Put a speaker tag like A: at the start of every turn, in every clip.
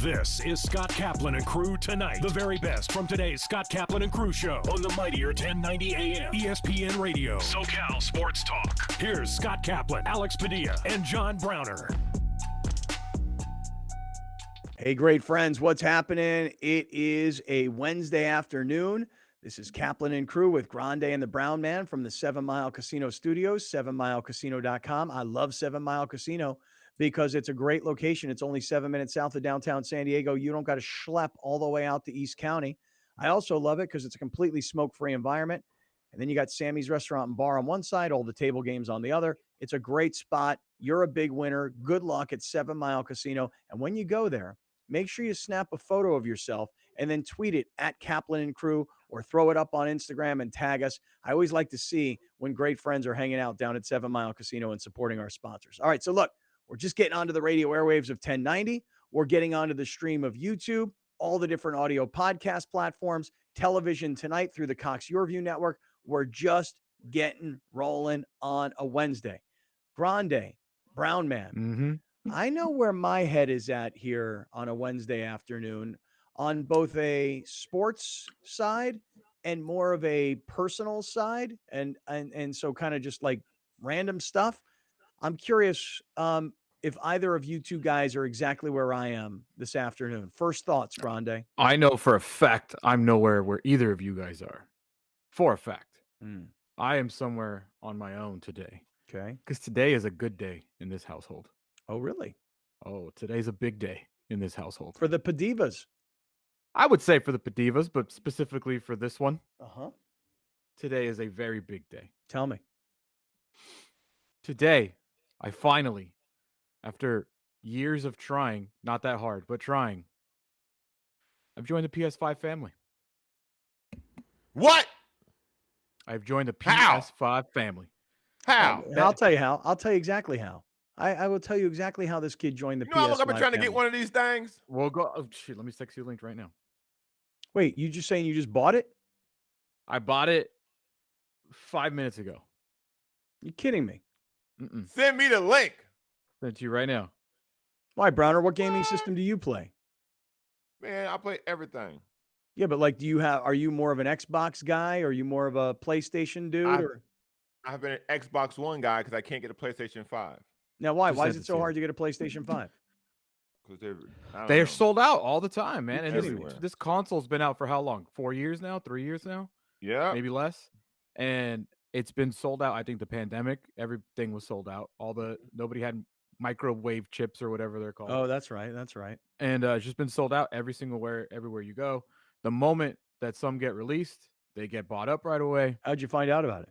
A: This is Scott Kaplan and Crew Tonight. The very best from today's Scott Kaplan and Crew show on the mightier 1090 AM ESPN Radio. SoCal Sports Talk. Here's Scott Kaplan, Alex Padilla, and John Browner.
B: Hey, great friends, what's happening? It is a Wednesday afternoon. This is Kaplan and Crew with Grande and the Brown Man from the 7 Mile Casino Studios, 7milecasino.com. I love 7 Mile Casino because it's a great location. It's only 7 minutes south of downtown San Diego. You don't got to schlep all the way out to East County. I also love it because it's a completely smoke-free environment. And then you got Sammy's Restaurant and Bar on one side, all the table games on the other. It's a great spot. You're a big winner. Good luck at 7 Mile Casino. And when you go there, make sure you snap a photo of yourself and then tweet it at Kaplan and Crew or throw it up on Instagram and tag us. I always like to see when great friends are hanging out down at 7 Mile Casino and supporting our sponsors. All right, so look, we're just getting onto the radio airwaves of 1090. We're getting onto the stream of YouTube, all the different audio podcast platforms, television tonight through the Cox Yourview Network. We're just getting rolling on a Wednesday. Grande, Brown Man. I know where my head is at here on a Wednesday afternoon on both a sports side and more of a personal side. And so kind of just like random stuff. I'm curious if either of you two guys are exactly where I am this afternoon. First thoughts, Grande.
C: I know for a fact I'm nowhere where either of you guys are. For a fact. I am somewhere on my own today.
B: Okay.
C: Because today is a good day in this household.
B: Oh, really?
C: Oh, today's a big day in this household.
B: For the Padivas.
C: I would say for the Padivas, but specifically for this one.
B: Uh-huh.
C: Today is a very big day.
B: Tell me.
C: Today, I finally, after years of trying, not that hard, but trying, I've joined the PS5 family.
D: What?
C: I've joined the
D: How?
C: PS5 family.
D: How?
B: I'll tell you how. I'll tell you exactly how. I will tell you exactly how this kid joined the PS5
D: You know how long I've been trying to
B: family.
D: get one of these things?
C: We'll go. Oh, shit, let me text you a link right now.
B: Wait, you just saying you just bought it?
C: I bought it 5 minutes ago.
B: You kidding me?
D: Send me the link.
C: Send it to you right now.
B: Why, Browner? What gaming system do you play?
D: Man, I play everything.
B: Yeah, but like, are you more of an Xbox guy? Or are you more of a PlayStation dude?
D: I've been an Xbox One guy because I can't get a PlayStation 5.
B: Now, why?
C: Just
B: Why
C: sent
B: is
C: it
B: it
C: to
B: so
C: you.
B: hard to get a PlayStation 5?
D: Because
C: They're sold out all the time, man. And
D: Everywhere.
C: this console's been out for how long? 4 years now? 3 years now?
D: Yeah.
C: Maybe less. And it's been sold out. I think the pandemic, everything was sold out. Nobody had microwave chips or whatever they're called.
B: Oh, that's right. That's right.
C: And it's just been sold out everywhere you go. The moment that some get released, they get bought up right away.
B: How'd you find out about it?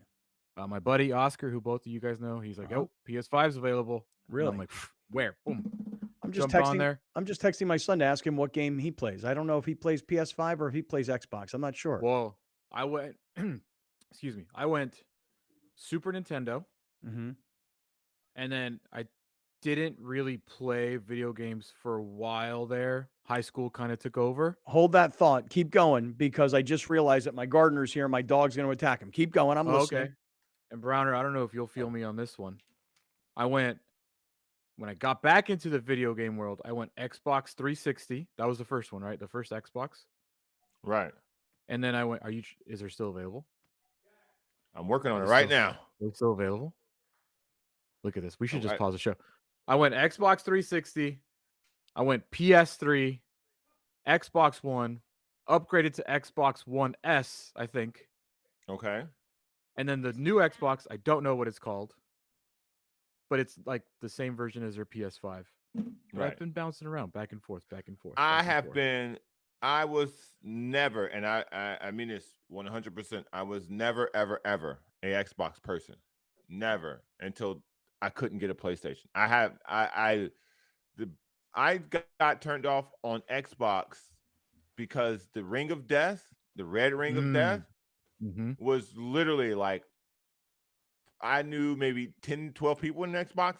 C: My buddy Oscar, who both of you guys know, he's like, "Oh, PS5's available."
B: Really?
C: And I'm like, "Where?" Boom.
B: I'm just
C: Jumped on there.
B: I'm just texting my son to ask him what game he plays. I don't know if he plays PS5 or if he plays Xbox. I'm not sure.
C: Well, I went. Excuse me. I went Super Nintendo,
B: Mm-hmm.
C: and then I didn't really play video games for a while there. High school kind of took over.
B: Hold that thought. Keep going, because I just realized that my gardener's here. My dog's going to attack him. Keep going. I'm listening.
C: Okay. And Browner, I don't know if you'll feel me on this one. When I got back into the video game world, I went Xbox 360. That was the first one, right? The first Xbox.
D: Right.
C: And then I went, is there still available?
D: I'm working on it right now.
C: It's still available. Look at this. We should just
D: Okay.
C: pause the show. I went Xbox 360. I went PS3, Xbox One, upgraded to Xbox One S, I think.
D: Okay.
C: And then the new Xbox, I don't know what it's called, but it's like the same version as their PS5. But
D: Right.
C: I've been bouncing around back and forth.
D: I was never, and I mean this 100%. I was never, ever, ever a Xbox person. Never, until I couldn't get a PlayStation. I got turned off on Xbox because the Ring of Death, the red Ring of Death, was literally like, I knew maybe 10, 12 people in Xbox,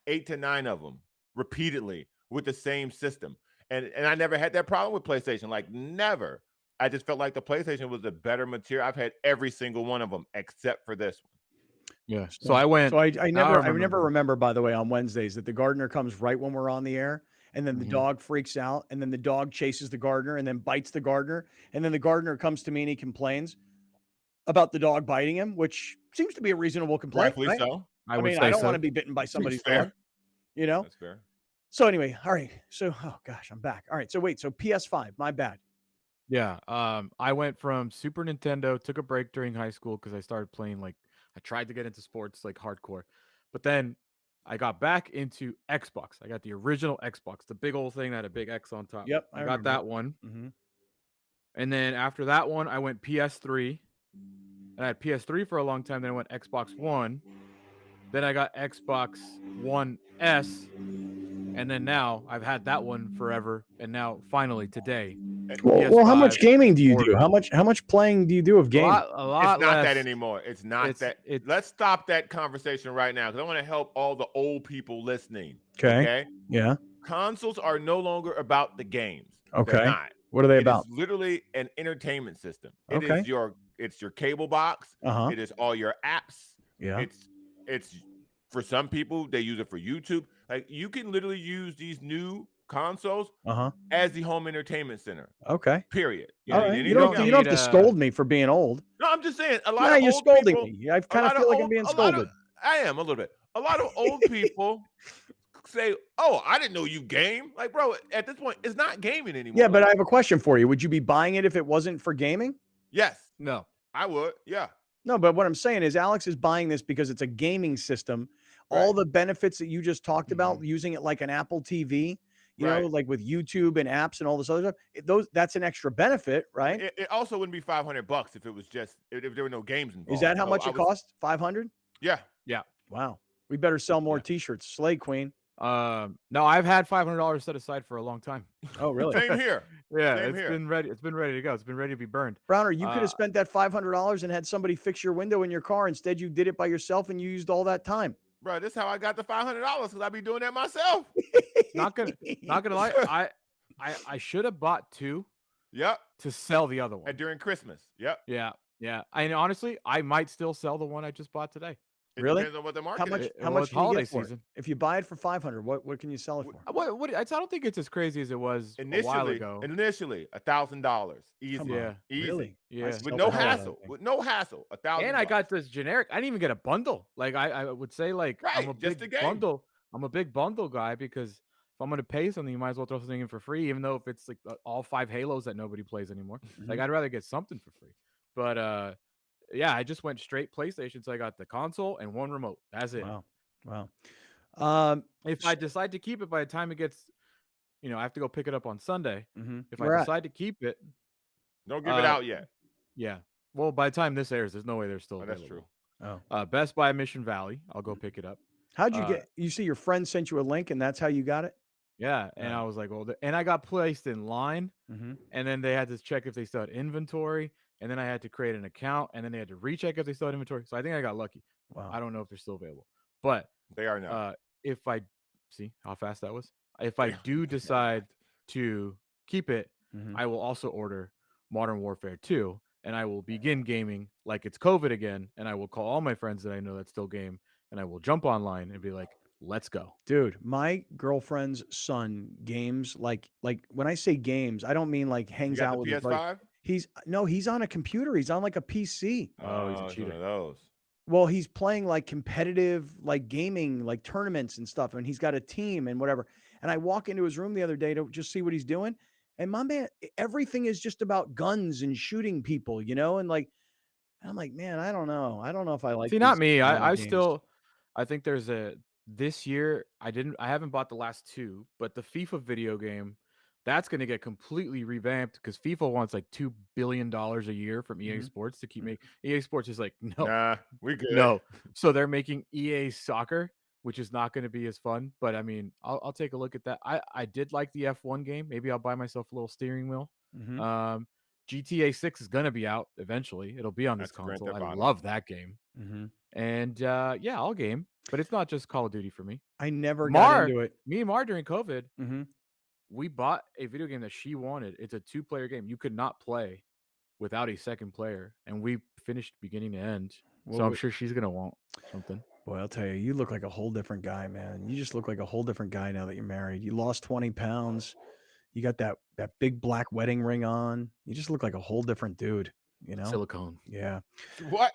D: 8 to 9 of them repeatedly with the same system. And I never had that problem with PlayStation, like never. I just felt like the PlayStation was the better material. I've had every single one of them except for this one.
C: Yeah. So I went.
B: So I never remember, by the way, on Wednesdays that the gardener comes right when we're on the air. and then the dog freaks out, and then the dog chases the gardener and then bites the gardener, and then the gardener comes to me and he complains about the dog biting him, which seems to be a reasonable complaint,
D: Rightfully
B: right?
D: so.
C: I
B: I
C: would
B: mean,
C: say
B: I don't
C: so.
B: want to be bitten by
D: Seems
B: somebody's
D: fair.
B: dog, you know?
D: That's fair.
B: So anyway, all right. So, oh gosh, I'm back. All right. So wait, so PS5, my bad.
C: Yeah. I went from Super Nintendo, took a break during high school because I started playing I tried to get into sports like hardcore, but then I got back into Xbox. I got the original Xbox, the big old thing that had a big X on top.
B: Yep,
C: I
B: I
C: got
B: remember
C: that
B: it.
C: one.
B: Mhm.
C: And then after that one, I went PS3. And I had PS3 for a long time. Then I went Xbox One. Then I got Xbox One S. And then now I've had that one forever. And now finally today,
B: Well, how much
C: PS5
B: gaming do you do?
C: ordered.
B: How much playing do you do of
C: A
B: gaming?
C: lot
D: It's not
C: less.
D: that anymore. It's not that. Let's stop that conversation right now because I want to help all the old people listening. Okay.
B: Yeah.
D: Consoles are no longer about the games.
B: Okay.
D: They're not.
B: What are they
D: It
B: about?
D: is literally an entertainment system. It
B: Okay.
D: is it's your cable box.
B: Uh-huh.
D: It is all your apps.
B: Yeah.
D: It's for some people, they use it for YouTube. Like you can literally use these new consoles
B: Uh-huh.
D: as the home entertainment center.
B: Okay.
D: Period.
B: All right. You don't have to scold me for being old.
D: No, I'm just saying a lot
B: Nah,
D: of
B: you're
D: old
B: scolding
D: people.
B: me. I kind of feel like I'm being scolded.
D: I am a little bit. A lot of old people say, "Oh, I didn't know you game." Like, bro, at this point, it's not gaming anymore.
B: Yeah, but I have a question for you. Would you be buying it if it wasn't for gaming?
D: Yes.
C: No.
D: I would. Yeah.
B: No, but what I'm saying is Alex is buying this because it's a gaming system. All the benefits that you just talked about, using it like an Apple TV, you know, like with YouTube and apps and all this other stuff, that's an extra benefit, right?
D: It also wouldn't be $500 if it was just if there were no games involved.
B: Is that how much it costs? 500?
D: Yeah.
C: Yeah.
B: Wow. We better sell more T-shirts. Slay Queen.
C: No, I've had $500 set aside for a long time.
B: Oh, really?
D: Same here.
C: Yeah,
D: Same
C: it's
D: here.
C: been ready. It's been ready to go. It's been ready to be burned.
B: Browner, you could have spent that $500 and had somebody fix your window in your car. Instead, you did it by yourself and you used all that time.
D: Bro, this is how I got the $500 because I be doing that myself.
C: Not gonna lie. I should have bought two.
D: Yep.
C: To sell the other one.
D: And during Christmas. Yep.
C: Yeah. And honestly, I might still sell the one I just bought today.
D: It
B: Really?
D: depends on what the market is.
B: How much can you
C: holiday
B: get for
C: season.
B: it? If you buy it for 500, what can you sell it for?
C: I don't think it's as crazy as it was a while ago.
D: Initially, $1,000. Easy.
C: Yeah.
D: Easy.
B: Really?
C: Yeah.
D: With no hassle. With no hassle. $1,000.
C: And I got this generic. I didn't even get a bundle. Like I would say, like I'm a
D: just
C: big
D: the game.
C: bundle. I'm a big bundle guy because if I'm gonna pay something, you might as well throw something in for free, even though if it's like all 5 Halos that nobody plays anymore. Like I'd rather get something for free. But yeah, I just went straight PlayStation, so I got the console and one remote. That's it.
B: Wow.
C: If I decide to keep it by the time it gets, I have to go pick it up on Sunday. If
B: Where
C: I
B: at?
C: decide to keep it,
D: don't give it out yet.
C: Yeah. Well, by the time this airs, there's no way they're still
D: That's
C: available.
D: true.
C: Best Buy Mission Valley. I'll go pick it up.
B: How'd you get? You see, your friend sent you a link, and that's how you got it.
C: Yeah, and I was like, well, and I got placed in line, and then they had to check if they still had inventory, and then I had to create an account, and then they had to recheck if they still had inventory. So I think I got lucky.
B: Wow.
C: I don't know if they're still available, but
D: they are now.
C: If I see how fast that was, if I do decide to keep it, I will also order Modern Warfare 2, and I will begin gaming like it's COVID again, and I will call all my friends that I know that still game, and I will jump online and be like, let's go.
B: Dude, my girlfriend's son games like when I say games, I don't mean like hangs out with his
D: PS5?
B: He's on a computer. He's on like a PC.
C: Oh, he's a cheater.
D: One of those.
B: Well, he's playing like competitive like gaming, like tournaments and stuff, and he's got a team and whatever. And I walk into his room the other day to just see what he's doing. And my man, everything is just about guns and shooting people, and like I'm like, man, I don't know. I don't know if I like
C: See, not me. I
B: games.
C: I think there's this year I haven't bought the last 2, but the FIFA video game, that's going to get completely revamped because FIFA wants like $2 billion a year from EA Sports to keep making. EA Sports is like, no,
D: nah, we good.
C: No. So they're making EA Soccer, which is not going to be as fun. But I mean, I'll take a look at that. I did like the F1 game. Maybe I'll buy myself a little steering wheel. GTA 6 is going to be out eventually. It'll be on this console. I love that game. And yeah, I'll game. But it's not just Call of Duty for me.
B: I never got into it.
C: Me and Mar during COVID, we bought a video game that she wanted. It's a 2-player game. You could not play without a second player, and we finished beginning to end. So I'm sure she's gonna want something.
B: Boy, I'll tell you, you look like a whole different guy, man. You just look like a whole different guy now that you're married. You lost 20 pounds. You got that big black wedding ring on. You just look like a whole different dude, you know?
C: Silicone.
B: Yeah.
D: What?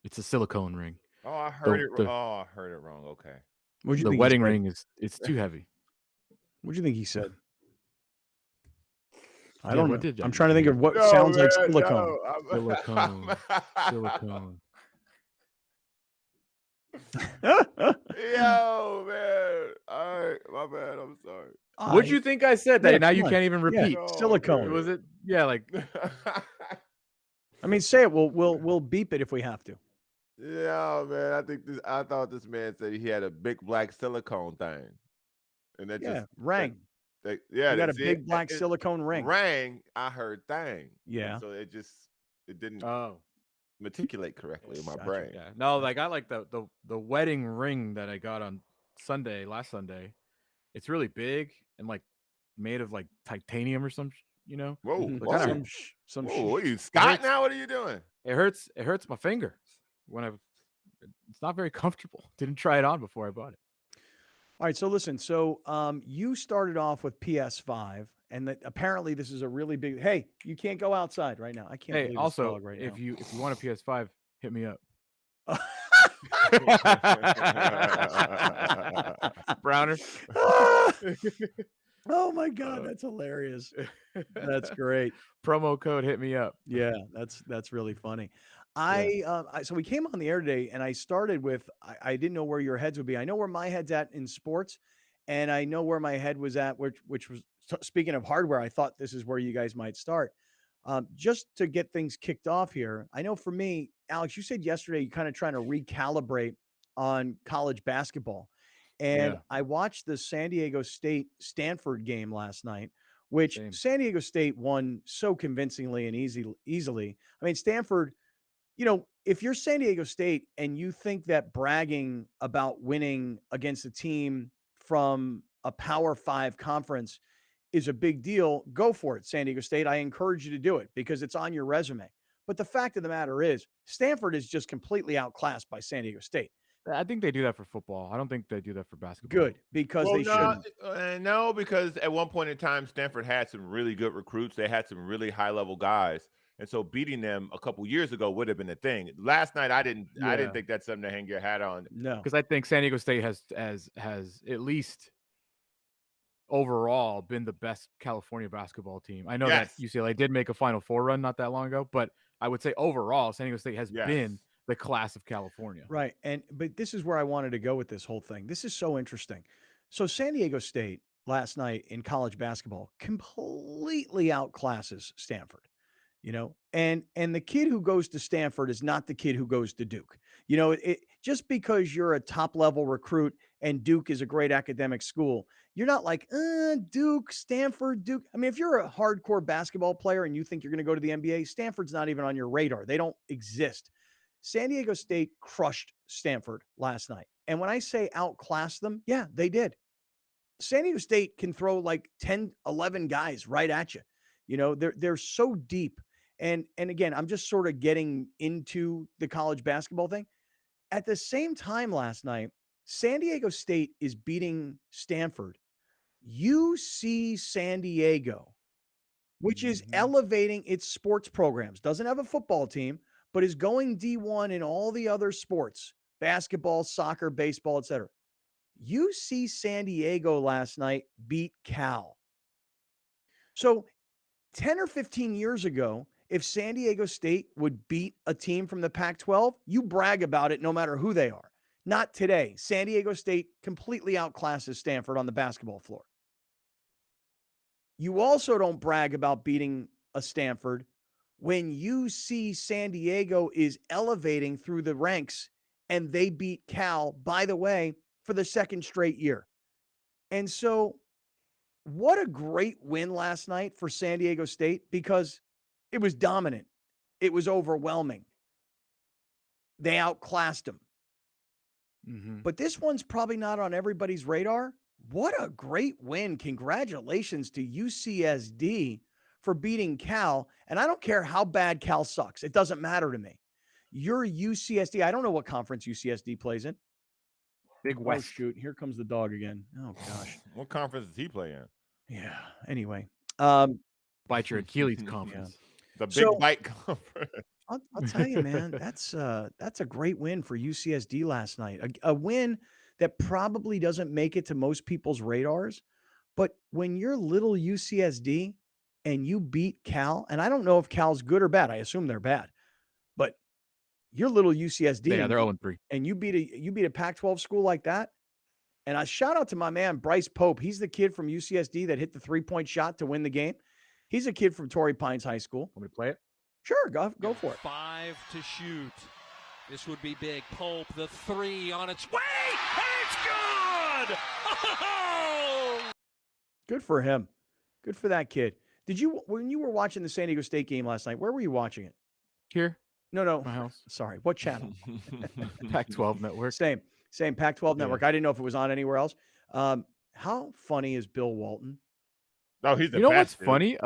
C: It's a silicone ring.
D: Oh, I heard it. I heard it wrong. Okay.
B: What'd you
C: The
B: think
C: wedding
B: he said?
C: ring it's too heavy.
B: What'd you think he said? I
C: Yeah,
B: don't
C: what
B: know.
C: did
B: I'm
C: you
B: trying to think of what
D: No,
B: sounds like
D: man,
B: silicone.
D: no.
C: Silicone. Silicone.
D: Yo, man. All right, my bad. I'm sorry.
C: What'd you think I said that
B: Yeah,
C: now you
B: come on.
C: can't even
B: Yeah,
C: repeat?
B: silicone.
C: Was it? Yeah, like
B: I mean, say it. We'll beep it if we have to.
D: Yeah, man. I thought this man said he had a big black silicone thing, and that just
B: rang.
D: yeah,
B: You got a
D: see,
B: big black silicone ring.
D: Rang. I heard thing.
B: Yeah.
D: And so it didn't
C: oh.
D: meticulate correctly in my
B: Gotcha.
D: brain.
C: Yeah. No, like I like the wedding ring that I got on last Sunday. It's really big and like made of like titanium or some,
D: Whoa,
B: Mhm.
D: whoa.
B: Some
D: Whoa, what are you, Scott? Now, what are you doing?
C: It hurts my finger when it's not very comfortable. Didn't try it on before I bought it.
B: All right, so listen. So you started off with PS5, and that apparently this is a really big. Hey, you can't go outside right now. I can't
C: Hey,
B: believe
C: also,
B: this dog right
C: if
B: now.
C: you want a PS5, hit me up. Browner.
B: Oh my God, that's hilarious. That's great.
C: Promo code hit me up.
B: Yeah, that's really funny. So we came on the air today, and I started with I didn't know where your heads would be. I know where my head's at in sports, and I know where my head was at, which was speaking of hardware. I thought this is where you guys might start. Just to get things kicked off here, I know for me, Alex, you said yesterday you're kind of trying to recalibrate on college basketball. And
C: Yeah.
B: I watched the San Diego State Stanford game last night, which
C: Same.
B: San Diego State won so convincingly and easily. I mean, Stanford, if you're San Diego State and you think that bragging about winning against a team from a Power 5 conference is a big deal, go for it, San Diego State. I encourage you to do it because it's on your resume. But the fact of the matter is, Stanford is just completely outclassed by San Diego State.
C: I think they do that for football. I don't think they do that for basketball.
B: Good, because they shouldn't.
D: No, because at one point in time, Stanford had some really good recruits. They had some really high-level guys. And so beating them a couple years ago would have been a thing. Last night, I didn't think that's something to hang your hat on.
B: No,
C: because I think San Diego State has at least overall been the best California basketball team. I know that UCLA did make a Final Four run not that long ago, but I would say overall, San Diego State has been the class of California.
B: Right. But this is where I wanted to go with this whole thing. This is so interesting. So San Diego State last night in college basketball completely outclasses Stanford. And the kid who goes to Stanford is not the kid who goes to Duke. Just because you're a top level recruit and Duke is a great academic school, you're not like Duke, Stanford, Duke. I mean, if you're a hardcore basketball player and you think you're going to go to the NBA, Stanford's not even on your radar. They don't exist. San Diego State crushed Stanford last night. And when I say outclassed them, yeah, they did. San Diego State can throw like 10, 11 guys right at you. They're so deep. And again, I'm just sort of getting into the college basketball thing. At the same time last night, San Diego State is beating Stanford. UC San Diego, which is elevating its sports programs, doesn't have a football team, but is going D1 in all the other sports, basketball, soccer, baseball, etc. UC San Diego last night beat Cal. So 10 or 15 years ago, if San Diego State would beat a team from the Pac-12, you brag about it no matter who they are. Not today. San Diego State completely outclasses Stanford on the basketball floor. You also don't brag about beating a Stanford when you see San Diego is elevating through the ranks and they beat Cal, by the way, for the second straight year. And so what a great win last night for San Diego State because it was dominant. It was overwhelming. They outclassed them. But this one's probably not on everybody's radar. What a great win. Congratulations to UCSD for beating Cal. And I don't care how bad Cal sucks. It doesn't matter to me. Your UCSD, I don't know what conference UCSD plays in.
C: Big
B: Oh,
C: West.
B: shoot. Here comes the dog again. Oh, gosh.
D: What conference does he play in?
B: Yeah. Anyway.
C: Bite your Achilles conference.
D: The Big Bite Conference.
B: I'll tell you, man, that's a great win for UCSD last night. A win that probably doesn't make it to most people's radars. But when you're little UCSD and you beat Cal, and I don't know if Cal's good or bad. I assume they're bad. But you're little UCSD
C: Yeah, they're 0-3.
B: and you beat a Pac-12 school like that. And I shout out to my man Bryce Pope. He's the kid from UCSD that hit the 3-point shot to win the game. He's a kid from Torrey Pines High School.
C: Want me to play it?
B: Sure, go for it.
E: 5 to shoot. This would be big. Pope, the 3 on its way, and it's good! Oh!
B: Good for him. Good for that kid. When you were watching the San Diego State game last night, where were you watching it?
C: Here.
B: No.
C: My house.
B: Sorry. What channel?
C: Pac-12 Network.
B: Same Pac-12 Network. I didn't know if it was on anywhere else. How funny is Bill Walton?
D: Oh, he's the best.
C: You know what's funny?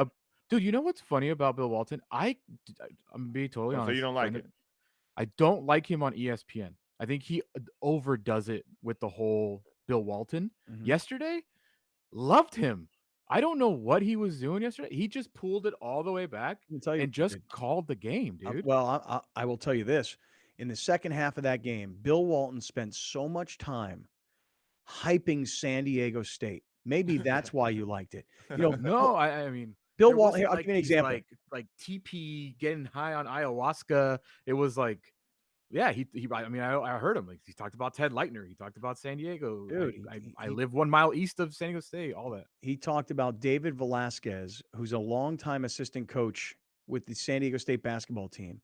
C: Dude, you know what's funny about Bill Walton? I'm being totally honest.
D: So you don't like it?
C: I don't like him on ESPN. I think he overdoes it with the whole Bill Walton.
B: Mm-hmm.
C: Yesterday, loved him. I don't know what he was doing yesterday. He just pulled it all the way back and just called the game, dude.
B: Well, I will tell you this. In the second half of that game, Bill Walton spent so much time hyping San Diego State. Maybe that's why you liked it.
C: No, I mean,
B: Bill Walton. I'll give you an example.
C: Like TP getting high on ayahuasca. It was like, yeah, he. I mean, I heard him. Like he talked about Ted Leitner. He talked about San Diego.
B: Dude,
C: I live 1 mile east of San Diego State. All that.
B: He talked about David Velasquez, who's a longtime assistant coach with the San Diego State basketball team.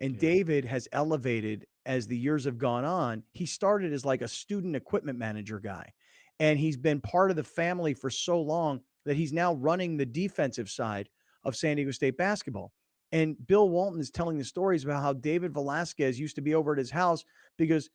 B: And David has elevated as the years have gone on. He started as like a student equipment manager guy. And he's been part of the family for so long that he's now running the defensive side of San Diego State basketball. And Bill Walton is telling the stories about how David Velasquez used to be over at his house because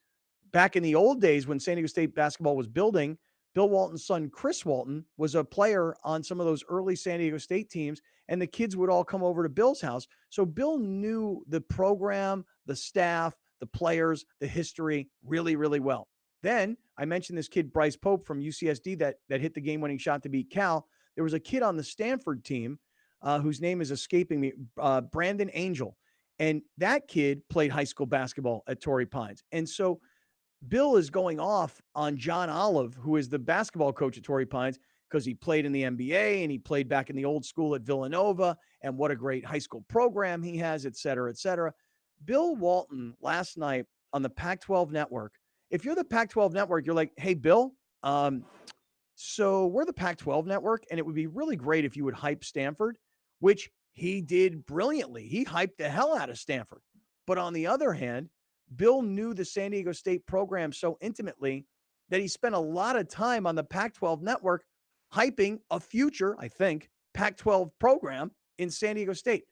B: back in the old days when San Diego State basketball was building, Bill Walton's son, Chris Walton, was a player on some of those early San Diego State teams, and the kids would all come over to Bill's house. So Bill knew the program, the staff, the players, the history really, really well. Then I mentioned this kid, Bryce Pope from UCSD, that hit the game-winning shot to beat Cal. There was a kid on the Stanford team whose name is escaping me, Brandon Angel. And that kid played high school basketball at Torrey Pines. And so Bill is going off on John Olive, who is the basketball coach at Torrey Pines, because he played in the NBA and he played back in the old school at Villanova, and what a great high school program he has, et cetera, et cetera. Bill Walton last night on the Pac-12 network. If you're the Pac-12 network, you're like, hey, Bill, so we're the Pac-12 network, and it would be really great if you would hype Stanford, which he did brilliantly. He hyped the hell out of Stanford. But on the other hand, Bill knew the San Diego State program so intimately that he spent a lot of time on the Pac-12 network hyping a future, I think, Pac-12 program in San Diego State.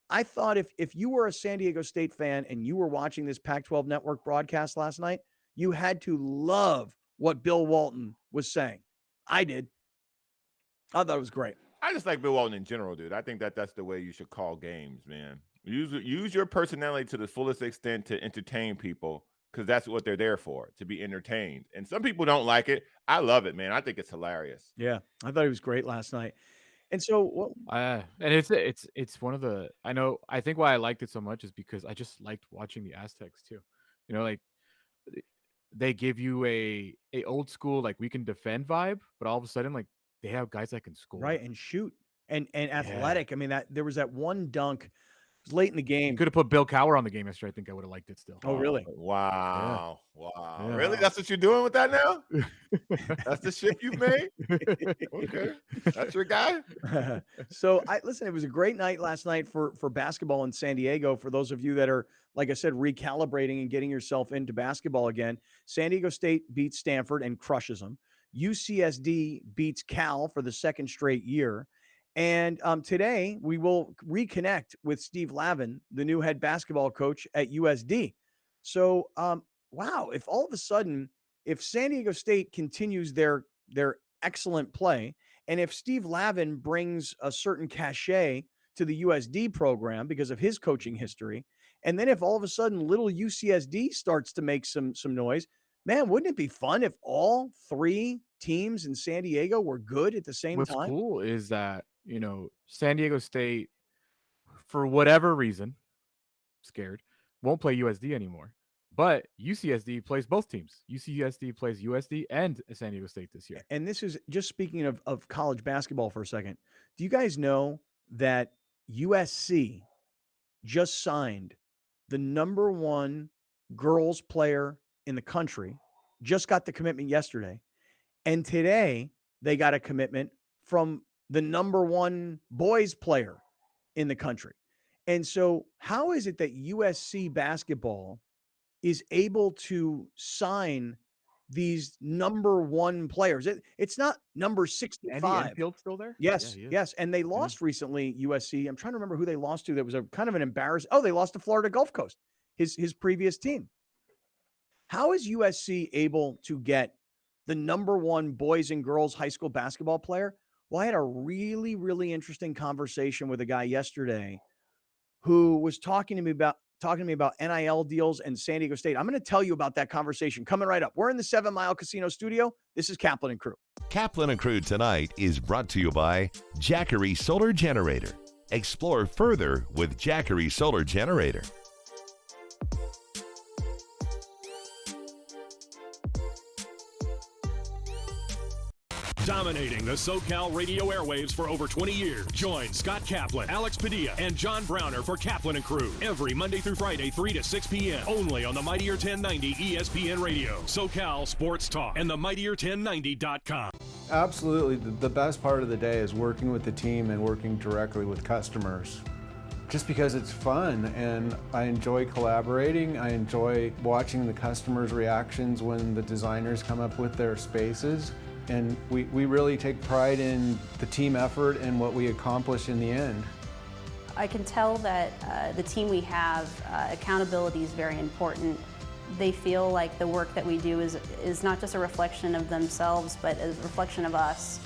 B: I thought if you were a San Diego State fan and you were watching this Pac-12 network broadcast last night, you had to love what Bill Walton was saying. I did. I thought it was great.
D: I just like Bill Walton in general, dude. I think that's the way you should call games, man. Use your personality to the fullest extent to entertain people, because that's what they're there for, to be entertained. And some people don't like it. I love it, man. I think it's hilarious.
B: Yeah, I thought he was great last night. And so,
C: and it's one of the, I think why I liked it so much is because I just liked watching the Aztecs too. Like they give you a old school, like we can defend vibe, but all of a sudden, like they have guys that can score,
B: right, and shoot and athletic. I mean, there was that one dunk. It was late in the game.
C: You could have put Bill Cowher on the game yesterday. I think I would have liked it still.
B: Oh, really?
D: Wow. Yeah. Wow. Yeah. Really? That's what you're doing with that now? That's the shift you've made? Okay. That's your guy?
B: So, listen, it was a great night last night for basketball in San Diego. For those of you that are, like I said, recalibrating and getting yourself into basketball again, San Diego State beats Stanford and crushes them. UCSD beats Cal for the second straight year. And today we will reconnect with Steve Lavin, the new head basketball coach at USD. So, wow, if all of a sudden, if San Diego State continues their excellent play, and if Steve Lavin brings a certain cachet to the USD program because of his coaching history, And then if all of a sudden little UCSD starts to make some noise, man, wouldn't it be fun if all 3 teams in San Diego were good at the same
C: What's
B: time?
C: cool is that, San Diego State, for whatever reason, scared, won't play USD anymore. But UCSD plays both teams. UCSD plays USD and San Diego State this year.
B: And this is just speaking of college basketball for a second. Do you guys know that USC just signed the number 1 girls player in the country, just got the commitment yesterday. And today they got a commitment from the number 1 boys player in the country. And so how is it that USC basketball is able to sign these number 1 players? It's not number 65.
C: Andy Enfield's still there?
B: Yes,
C: Yeah,
B: yes. And they lost recently, USC. I'm trying to remember who they lost to. That was a kind of an embarrassing. Oh, they lost to Florida Gulf Coast, his previous team. How is USC able to get the number 1 boys and girls high school basketball player? Well, I had a really, really interesting conversation with a guy yesterday who was talking to me about NIL deals and San Diego State. I'm going to tell you about that conversation coming right up. We're in the 7 Mile Casino studio. This is Kaplan and Crew.
F: Kaplan and Crew tonight is brought to you by Jackery Solar Generator. Explore further with Jackery Solar Generator.
A: Dominating the SoCal radio airwaves for over 20 years. Join Scott Kaplan, Alex Padilla, and John Browner for Kaplan and Crew every Monday through Friday, 3 to 6 p.m. only on the Mightier 1090 ESPN Radio, SoCal Sports Talk, and the Mightier1090.com.
G: Absolutely. The best part of the day is working with the team and working directly with customers. Just because it's fun and I enjoy collaborating. I enjoy watching the customers' reactions when the designers come up with their spaces. And we really take pride in the team effort and what we accomplish in the end.
H: I can tell that the team we have, accountability is very important. They feel like the work that we do is not just a reflection of themselves, but a reflection of us.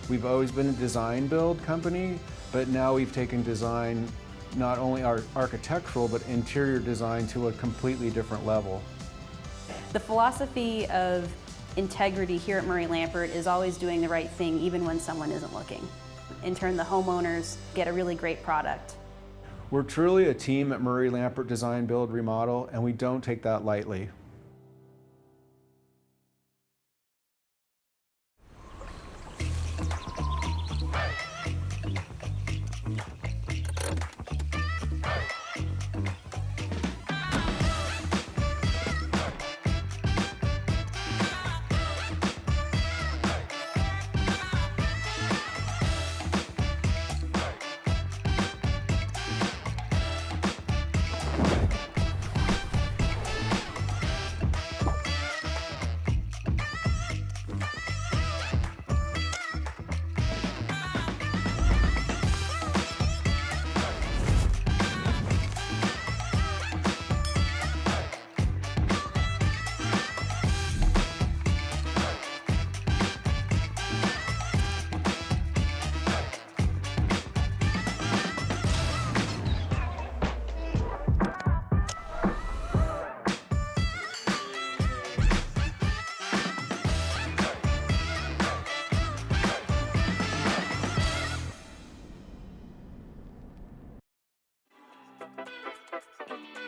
G: We've always been a design build company, but now we've taken design, not only architectural, but interior design to a completely different level.
H: The philosophy of integrity here at Murray Lampert is always doing the right thing even when someone isn't looking. In turn, the homeowners get a really great product.
G: We're truly a team at Murray Lampert Design, Build, Remodel, and we don't take that lightly.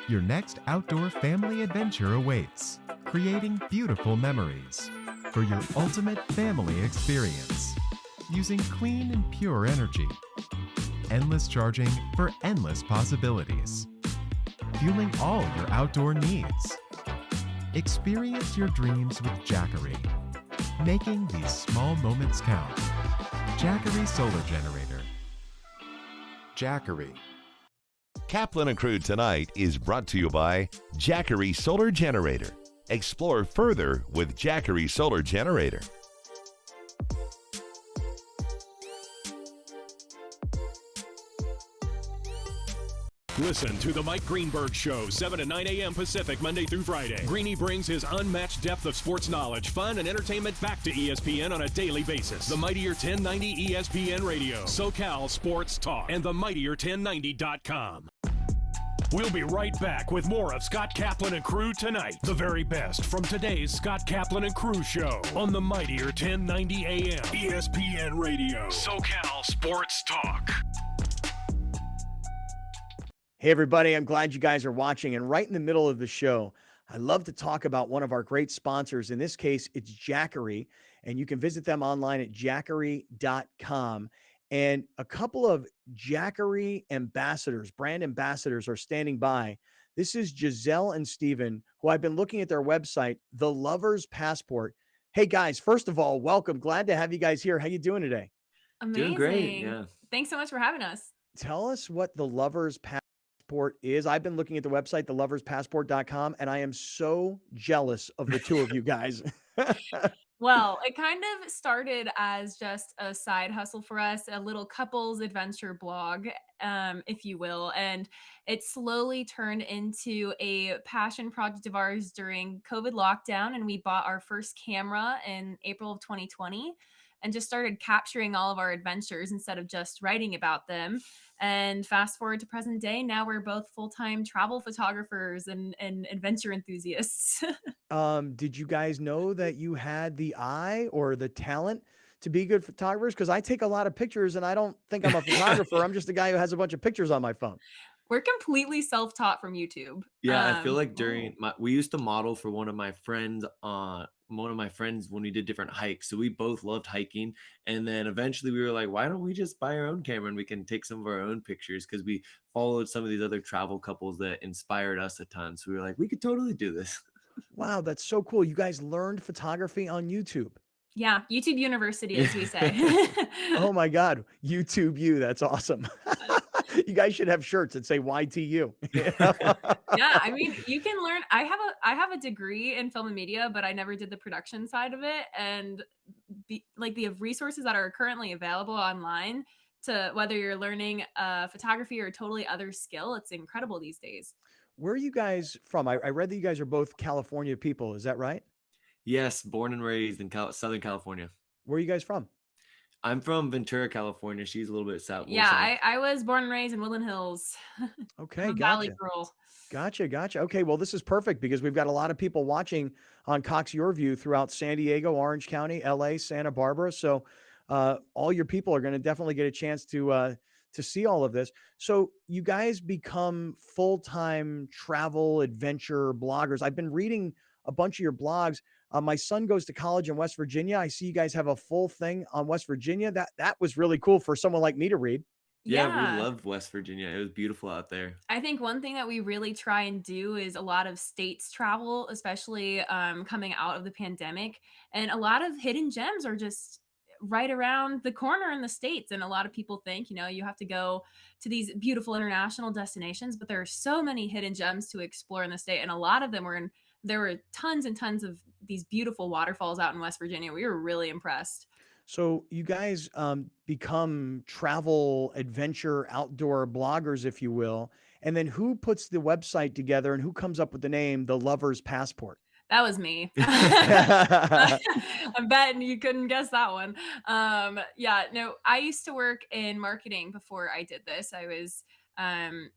I: Your next outdoor family adventure awaits, creating beautiful memories for your ultimate family experience. Using clean and pure energy. Endless charging for endless possibilities. Fueling all your outdoor needs. Experience your dreams with Jackery. Making these small moments count. Jackery Solar Generator.
F: Jackery. Kaplan and Crew tonight is brought to you by Jackery Solar Generator. Explore further with Jackery Solar Generator.
A: Listen to the Mike Greenberg Show, 7 to 9 a.m. Pacific, Monday through Friday. Greeny brings his unmatched depth of sports knowledge, fun, and entertainment back to ESPN on a daily basis. The Mightier 1090 ESPN Radio, SoCal Sports Talk, and the Mightier1090.com. We'll be right back with more of Scott Kaplan and Crew tonight. The very best from today's Scott Kaplan and Crew show on the mightier 1090 AM ESPN Radio. SoCal Sports Talk.
B: Hey, everybody. I'm glad you guys are watching. And right in the middle of the show, I love to talk about one of our great sponsors. In this case, it's Jackery. And you can visit them online at jackery.com. And a couple of Jackery ambassadors, brand ambassadors, are standing by. This is Giselle and Steven, who I've been looking at their website, The Lover's Passport. Hey, guys, first of all, welcome. Glad to have you guys here. How you doing today?
J: Amazing.
K: Doing great, yeah.
J: Thanks so much for having us.
B: Tell us what The Lover's Passport is. I've been looking at the website, theloverspassport.com, and I am so jealous of the two of you guys.
J: Well, it kind of started as just a side hustle for us, a little couples adventure blog, if you will. And it slowly turned into a passion project of ours during COVID lockdown. And we bought our first camera in April of 2020 and just started capturing all of our adventures instead of just writing about them. And fast forward to present day, now we're both full-time travel photographers and adventure enthusiasts.
B: Did you guys know that you had the eye or the talent to be good photographers? Because I take a lot of pictures and I don't think I'm a photographer. I'm just a guy who has a bunch of pictures on my phone.
J: We're completely self-taught from YouTube.
K: Yeah, I feel like we used to model for one of my friends when we did different hikes. So we both loved hiking. And then eventually we were like, why don't we just buy our own camera and we can take some of our own pictures? Because we followed some of these other travel couples that inspired us a ton. So we were like, we could totally do this.
B: Wow, that's so cool. You guys learned photography on YouTube.
J: Yeah, YouTube University, as we say.
B: Oh my God, YouTube U. That's awesome. You guys should have shirts that say YTU.
J: Yeah, I mean, you can learn. I have a degree in film and media, but I never did the production side of it. And the resources that are currently available online to whether you're learning photography or a totally other skill, it's incredible these days.
B: Where are you guys from? I read that you guys are both California people. Is that right?
K: Yes, born and raised in Southern California.
B: Where are you guys from?
K: I'm from Ventura, California. She's a little bit south.
J: Yeah, I was born and raised in Woodland Hills.
B: Okay,
J: gotcha. Valley girl.
B: Gotcha. Okay, well, this is perfect because we've got a lot of people watching on Cox Your View throughout San Diego, Orange County, LA, Santa Barbara. So all your people are going to definitely get a chance to see all of this. So you guys become full-time travel adventure bloggers. I've been reading a bunch of your blogs. My son goes to college in West Virginia. I see you guys have a full thing on West Virginia. That was really cool for someone like me to read.
K: Yeah, we loved West Virginia. It was beautiful out there.
J: I think one thing that we really try and do is a lot of states travel, especially coming out of the pandemic. And a lot of hidden gems are just right around the corner in the States. And a lot of people think, you have to go to these beautiful international destinations, but there are so many hidden gems to explore in the state. And a lot of them there were tons and tons of these beautiful waterfalls out in West Virginia. We were really impressed.
B: So you guys become travel, adventure, outdoor bloggers, if you will. And then who puts the website together and who comes up with the name, The Lover's Passport?
J: That was me. I'm betting you couldn't guess that one. I used to work in marketing before I did this. I was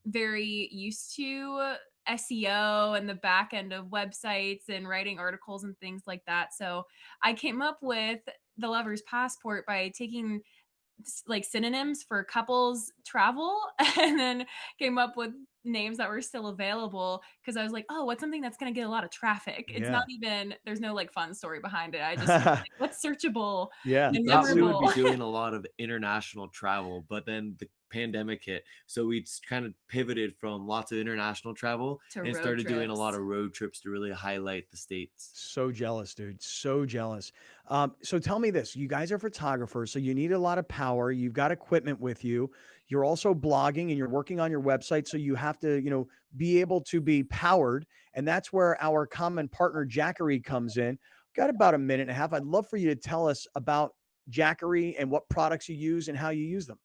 J: very used to SEO and the back end of websites and writing articles and things like that. So I came up with The Lover's Passport by taking synonyms for couples travel and then came up with names that were still available because I was like, oh, what's something that's going to get a lot of traffic? It's not even, there's no fun story behind it. I just what's searchable and memorable.
K: We would be doing a lot of international travel, but then the pandemic hit, so we kind of pivoted from lots of international travel and started doing a lot of road trips to really highlight the states.
B: So jealous, dude. So jealous. So tell me this, you guys are photographers, so you need a lot of power. You've got equipment with you. You're also blogging and you're working on your website. So you have to, be able to be powered. And that's where our common partner Jackery comes in. Got about a minute and a half. I'd love for you to tell us about Jackery and what products you use and how you use them.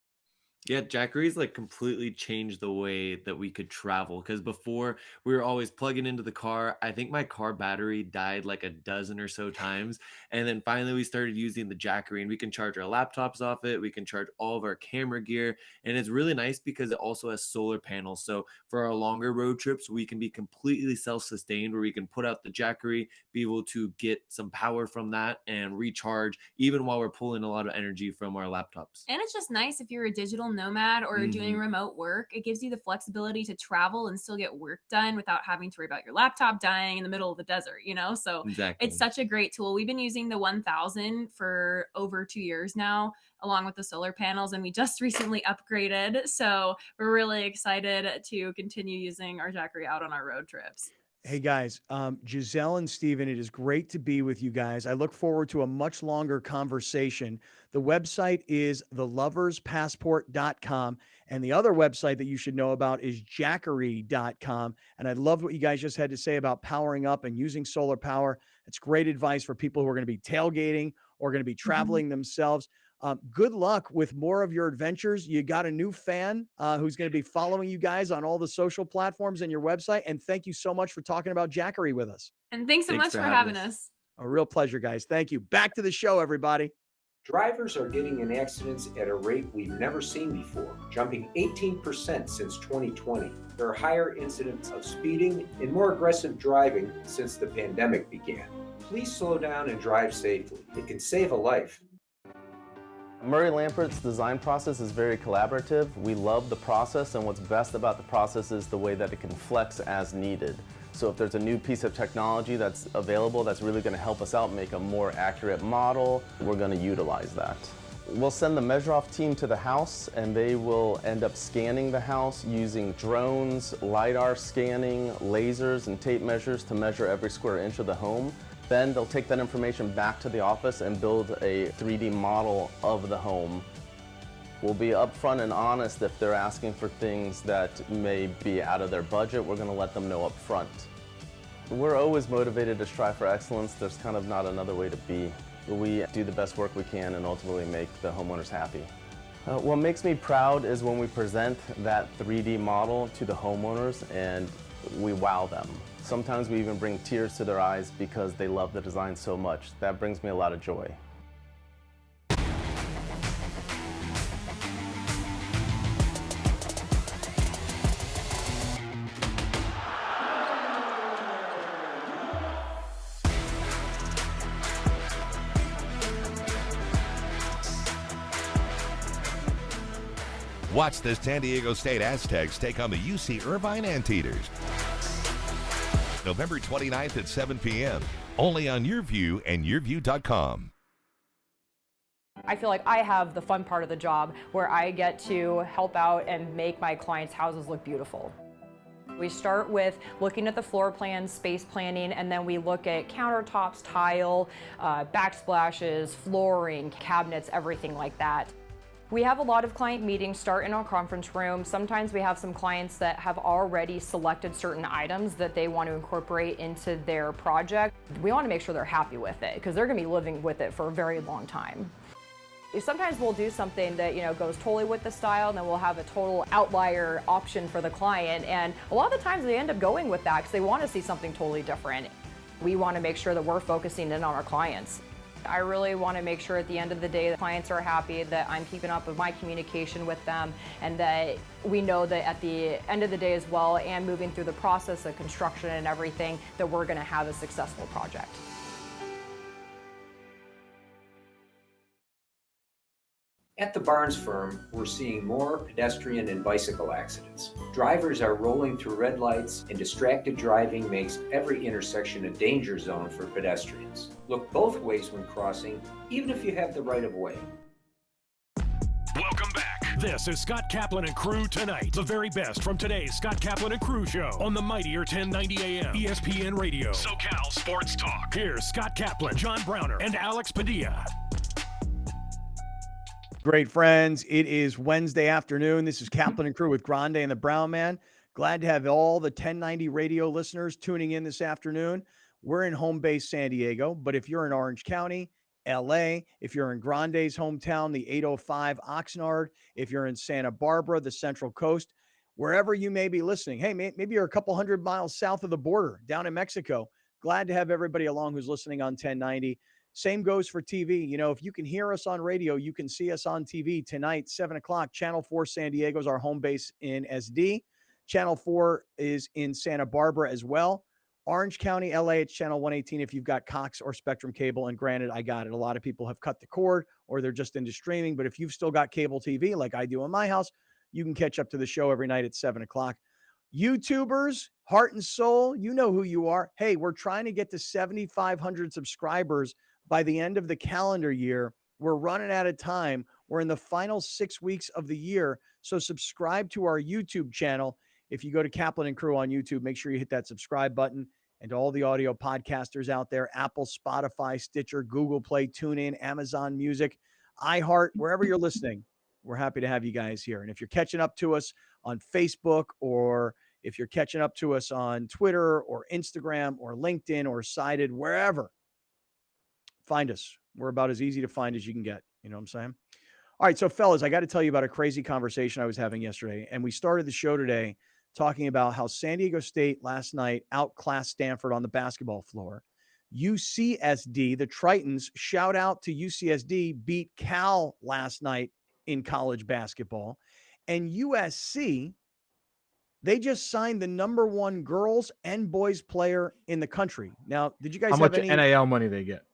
K: Yeah, Jackery's like completely changed the way that we could travel because before we were always plugging into the car. I think my car battery died like a dozen or so times. And then finally we started using the Jackery and we can charge our laptops off it. We can charge all of our camera gear. And it's really nice because it also has solar panels. So for our longer road trips, we can be completely self-sustained where we can put out the Jackery, be able to get some power from that and recharge even while we're pulling a lot of energy from our laptops.
J: And it's just nice if you're a digital nomad or doing remote work. It gives you the flexibility to travel and still get work done without having to worry about your laptop dying in the middle of the desert, you know? So
K: Exactly.
J: it's such a great tool. We've been using the 1000 for over 2 years now, along with the solar panels, and we just recently upgraded. So we're really excited to continue using our Jackery out on our road trips.
B: Hey guys, Giselle and Steven, it is great to be with you guys. I look forward to a much longer conversation. The website is theloverspassport.com, and the other website that you should know about is jackery.com. And I loved what you guys just had to say about powering up and using solar power. It's great advice for people who are going to be tailgating or going to be traveling themselves. Good luck with more of your adventures. You got a new fan who's going to be following you guys on all the social platforms and your website. And thank you so much for talking about Jackery with us.
J: And thanks so much for having us.
B: A real pleasure, guys. Thank you. Back to the show, everybody.
L: Drivers are getting in accidents at a rate we've never seen before, jumping 18% since 2020. There are higher incidents of speeding and more aggressive driving since the pandemic began. Please slow down and drive safely. It can save a life.
M: Murray Lampert's design process is very collaborative. We love the process, and what's best about the process is the way that it can flex as needed. So if there's a new piece of technology that's available that's really going to help us out, make a more accurate model, we're going to utilize that. We'll send the measure-off team to the house, and they will end up scanning the house using drones, LiDAR scanning, lasers, and tape measures to measure every square inch of the home. Then they'll take that information back to the office and build a 3D model of the home. We'll be upfront and honest if they're asking for things that may be out of their budget. We're going to let them know up front. We're always motivated to strive for excellence. There's kind of not another way to be. We do the best work we can and ultimately make the homeowners happy. What makes me proud is when we present that 3D model to the homeowners and we wow them. Sometimes we even bring tears to their eyes because they love the design so much. That brings me a lot of joy.
F: Watch the San Diego State Aztecs take on the UC Irvine Anteaters. November 29th at 7 p.m. Only on YourView and YourView.com.
N: I feel like I have the fun part of the job where I get to help out and make my clients' houses look beautiful. We start with looking at the floor plan, space planning, and then we look at countertops, tile, backsplashes, flooring, cabinets, everything like that. We have a lot of client meetings start in our conference room. Sometimes we have some clients that have already selected certain items that they want to incorporate into their project. We want to make sure they're happy with it because they're going to be living with it for a very long time. Sometimes we'll do something that goes totally with the style, and then we'll have a total outlier option for the client. And a lot of the times they end up going with that because they want to see something totally different. We want to make sure that we're focusing in on our clients. I really want to make sure at the end of the day the clients are happy, that I'm keeping up with my communication with them, and that we know that at the end of the day as well, and moving through the process of construction and everything, that we're going to have a successful project.
L: At the Barnes firm, we're seeing more pedestrian and bicycle accidents. Drivers are rolling through red lights, and distracted driving makes every intersection a danger zone for pedestrians. Look both ways when crossing, even if you have the right of way.
A: Welcome back. This is Scott Kaplan and Crew Tonight. The very best from today's Scott Kaplan and Crew show on the mightier 1090 AM ESPN Radio. SoCal Sports Talk. Here's Scott Kaplan, John Browner, and Alex Padilla.
B: Great friends, it is Wednesday afternoon. This is Kaplan and Crew with Grande and the Brown Man. Glad to have all the 1090 radio listeners tuning in this afternoon. We're in home base San Diego, but if you're in Orange County, LA. If you're in Grande's hometown, the 805 Oxnard. If you're in Santa Barbara, the Central Coast, wherever you may be listening. Hey, maybe you're a couple hundred miles south of the border down in Mexico. Glad to have everybody along who's listening on 1090. Same goes for TV. You know, if you can hear us on radio, you can see us on TV tonight, 7 o'clock. Channel 4 San Diego is our home base in SD. Channel 4 is in Santa Barbara as well. Orange County, LA, it's channel 118 if you've got Cox or Spectrum cable. And granted, I got it. A lot of people have cut the cord or they're just into streaming. But if you've still got cable TV like I do in my house, you can catch up to the show every night at 7 o'clock. YouTubers, heart and soul, you know who you are. Hey, we're trying to get to 7,500 subscribers by the end of the calendar year. We're running out of time. We're in the final 6 weeks of the year. So subscribe to our YouTube channel. If you go to Kaplan and Crew on YouTube, make sure you hit that subscribe button. And to all the audio podcasters out there, Apple, Spotify, Stitcher, Google Play, TuneIn, Amazon Music, iHeart, wherever you're listening, we're happy to have you guys here. And if you're catching up to us on Facebook, or if you're catching up to us on Twitter or Instagram or LinkedIn or Sided, wherever, find us. We're about as easy to find as you can get. You know what I'm saying? All right. So, fellas, I got to tell you about a crazy conversation I was having yesterday. And we started the show today talking about how San Diego State last night outclassed Stanford on the basketball floor. UCSD, the Tritons, shout out to UCSD, beat Cal last night in college basketball. And USC, they just signed the number one girls and boys player in the country. Now, did you guys
C: How
B: have
C: much
B: any
C: NIL money they get?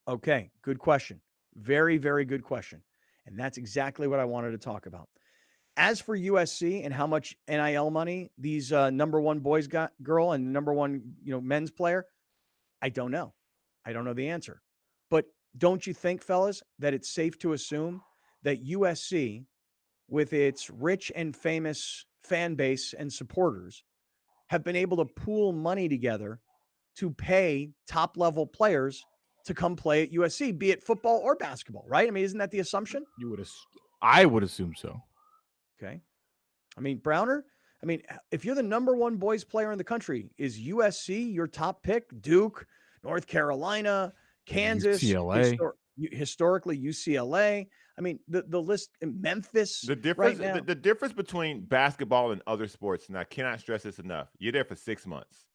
B: Okay, good question. Very, very good question. And that's exactly what I wanted to talk about. As for USC and how much NIL money these number one boys got, girl and number one, men's player, I don't know. I don't know the answer. But don't you think, fellas, that it's safe to assume that USC, with its rich and famous fan base and supporters, have been able to pool money together to pay top level players to come play at USC, be it football or basketball, right? I mean, isn't that the assumption?
C: I would assume so.
B: Okay. I mean, Browner, if you're the number one boys player in the country, is USC your top pick? Duke, North Carolina, Kansas,
C: UCLA.
B: Historically UCLA. I mean, the list in Memphis.
D: The difference,
B: right now.
D: the difference between basketball and other sports, and I cannot stress this enough, you're there for 6 months,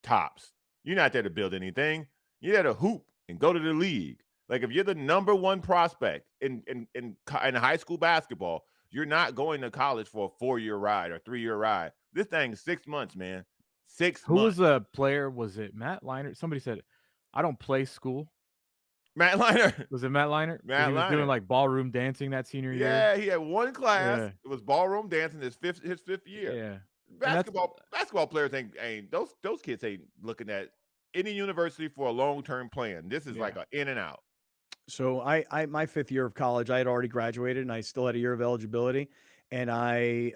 D: tops. You're not there to build anything. You're there to hoop and go to the league. Like if you're the number one prospect in high school basketball, you're not going to college for a 4-year ride or 3-year ride. This thing's 6 months, man. 6
C: Who
D: months.
C: was the player? Was it Matt Leinart? Somebody said, I don't play school.
D: Matt Leinart.
C: Was it Matt Leinart?
D: Matt
C: he was
D: Leinart.
C: doing like ballroom dancing that senior year.
D: Yeah, he had one class.
C: Yeah.
D: It was ballroom dancing his fifth year.
C: Yeah.
D: Basketball players ain't those kids ain't looking at any university for a long-term plan. This is like an in and out.
B: So I my 5th year of college, I had already graduated and I still had a year of eligibility. And I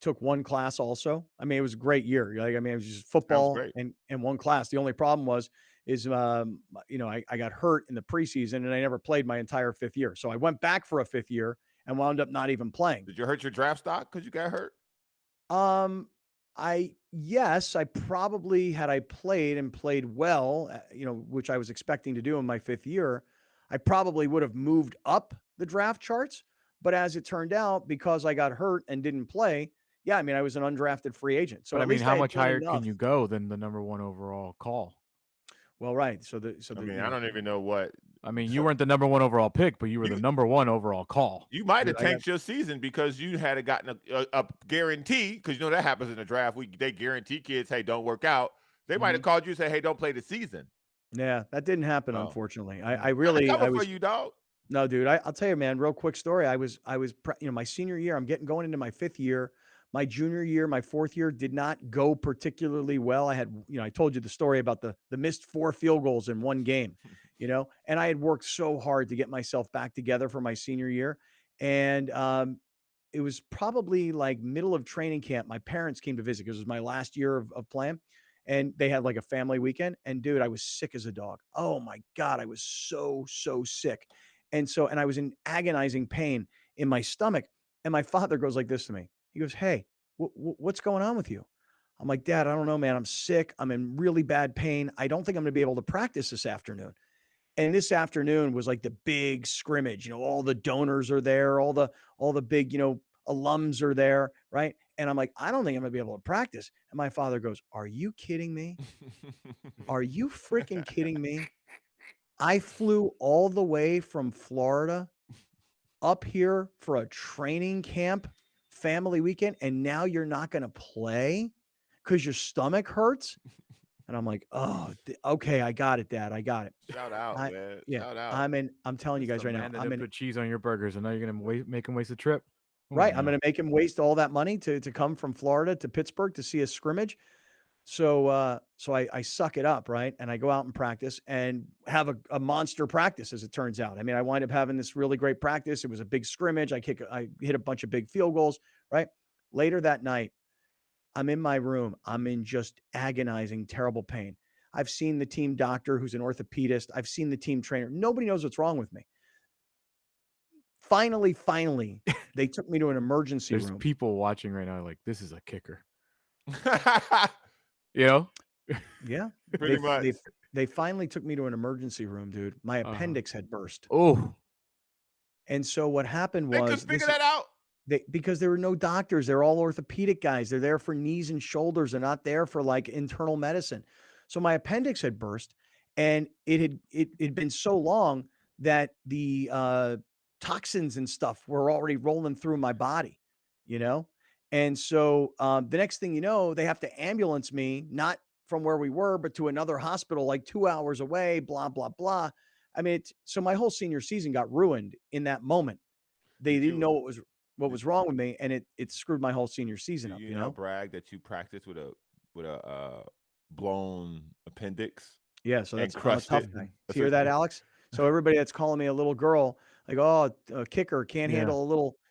B: took one class also. I mean, it was a great year. It was just football and one class. The only problem is I got hurt in the preseason and I never played my entire 5th year. So I went back for a 5th year and wound up not even playing.
D: Did you hurt your draft stock because you got hurt?
B: Yes, I probably, had I played and played well, which I was expecting to do in my 5th year, I probably would have moved up the draft charts. But as it turned out, because I got hurt and didn't play, I was an undrafted free agent. So
C: but how much higher can you go than the number one overall call?
B: Well, right.
D: I don't even know what.
C: You weren't the number one overall pick, but you were the number one overall call.
D: You might have tanked your season because you had gotten a guarantee, because that happens in the draft. They guarantee kids, hey, don't work out. They might have called you and say, hey, don't play the season.
B: Yeah, that didn't happen, unfortunately. I
D: coming for you, dog.
B: No, dude, I'll tell you, man, real quick story. I was my senior year, I'm going into my 5th year. My junior year, my 4th year did not go particularly well. I had, I told you the story about the missed 4 field goals in one game, and I had worked so hard to get myself back together for my senior year. And it was probably like middle of training camp. My parents came to visit because it was my last year of playing, and they had like a family weekend. And dude, I was sick as a dog. Oh my God, I was so sick. And I was in agonizing pain in my stomach. And my father goes like this to me. He goes, hey, what's going on with you? I'm like, Dad, I don't know, man. I'm sick. I'm in really bad pain. I don't think I'm going to be able to practice this afternoon. And this afternoon was like the big scrimmage. You know, all the donors are there, all the big, alums are there, right? And I'm like, I don't think I'm gonna be able to practice. And my father goes, "Are you kidding me? Are you freaking kidding me? I flew all the way from Florida up here for a training camp, family weekend, and now you're not gonna play because your stomach hurts?" And I'm like, "Oh, okay, I got it, Dad. I got it."
D: Shout out, man.
B: Yeah,
D: Shout out.
B: I'm telling you
C: That's
B: guys
C: the
B: right now,
C: man that
B: I'm
C: didn't
B: in.
C: put cheese on your burgers, and now you're gonna make him waste a trip. Come
B: Right,
C: on
B: I'm
C: now.
B: gonna make him waste all that money to come from Florida to Pittsburgh to see a scrimmage. So I suck it up, right? And I go out and practice and have a monster practice, as it turns out. I mean, I wind up having this really great practice. It was a big scrimmage. I hit a bunch of big field goals, right? Later that night, I'm in my room. I'm in just agonizing, terrible pain. I've seen the team doctor who's an orthopedist. I've seen the team trainer. Nobody knows what's wrong with me. Finally, they took me to an emergency
C: There's
B: room.
C: people watching right now, like, this is a kicker. You know?
B: Yeah.
D: Pretty much.
B: They finally took me to an emergency room, dude. My appendix had burst.
C: Oh.
B: And so what happened
D: They
B: was
D: could figure that out.
B: because there were no doctors. They're all orthopedic guys. They're there for knees and shoulders. They're not there for like internal medicine. So my appendix had burst, and it had been so long that the toxins and stuff were already rolling through my body, you know? And so the next thing you know, they have to ambulance me, not from where we were, but to another hospital like 2 hours away, blah, blah, blah. I mean, so my whole senior season got ruined in that moment. They didn't know what was wrong with me, and it screwed my whole senior season up,
D: You
B: you
D: know,
B: know?
D: brag that you practiced with a blown appendix.
B: Yeah, so
D: and
B: that's I'm a
D: crushed
B: tough
D: it.
B: guy. Hear that, Alex? So everybody that's calling me a little girl, like, "Oh, a kicker can't
C: Yeah.
B: handle a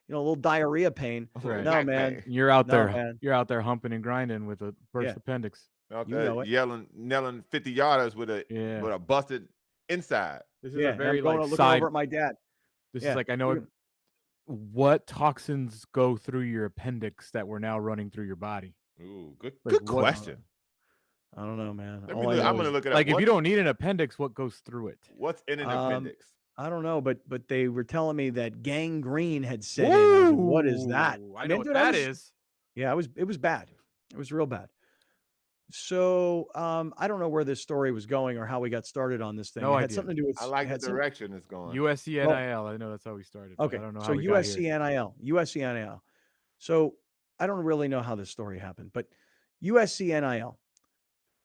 B: little diarrhea pain."
C: Right.
B: No, man.
C: You're out
B: No,
C: there.
B: man.
C: You're out there humping and grinding with a burst
B: Yeah.
C: appendix.
D: Out
B: You
D: there
B: know it.
D: nailing 50 yarders with a busted inside.
C: This is
B: Yeah,
C: a
B: and
C: very
B: I'm going
C: like
B: looking
C: side.
B: over at my dad.
C: This
B: Yeah,
C: is like, I know
B: looking-
C: what toxins go through your appendix that were now running through your body.
D: Ooh, good
C: Like,
D: good
C: what-
D: question.
B: I don't know, man.
D: Let me
B: All I
D: look-
B: know
D: I'm gonna
B: is
D: look it up.
C: Like, if you
D: What-
C: don't need an appendix, what goes through it?
D: What's in an appendix?
B: I don't know, but they were telling me that gangrene had set in. I was like, what is that?
C: I know what
B: dude,
C: that is.
B: Yeah, it was bad. It was real bad. So I don't know where this story was going or how we got started on this thing.
C: No
B: it had
C: idea.
B: something to do with
D: I like
B: it
D: the
B: had some-
D: direction it's going.
C: USC
B: Well-
C: NIL. I know that's how we started. But
B: Okay,
C: I don't know
B: so
C: how we got
B: USC
C: here.
B: USC NIL. So I don't really know how this story happened, but USC NIL.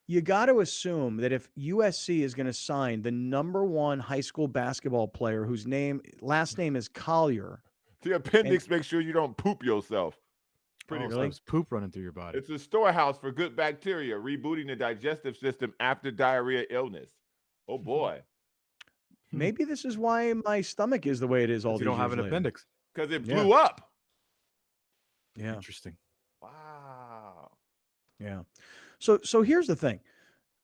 B: You got to assume that if USC is going to sign the #1 high school basketball player whose last name is Collier,
D: The appendix makes sure you don't poop yourself. Pretty
C: Oh, so
D: much.
C: there's poop running through your body.
D: It's a storehouse for good bacteria, rebooting the digestive system after diarrhea illness. Oh boy.
B: maybe this is why my stomach is the way it is all
C: You
B: these
C: don't have
B: years
C: an
B: later.
C: appendix.
D: Because it
B: Yeah.
D: blew up.
B: Yeah.
C: Interesting.
D: Wow.
B: Yeah. So here's the thing.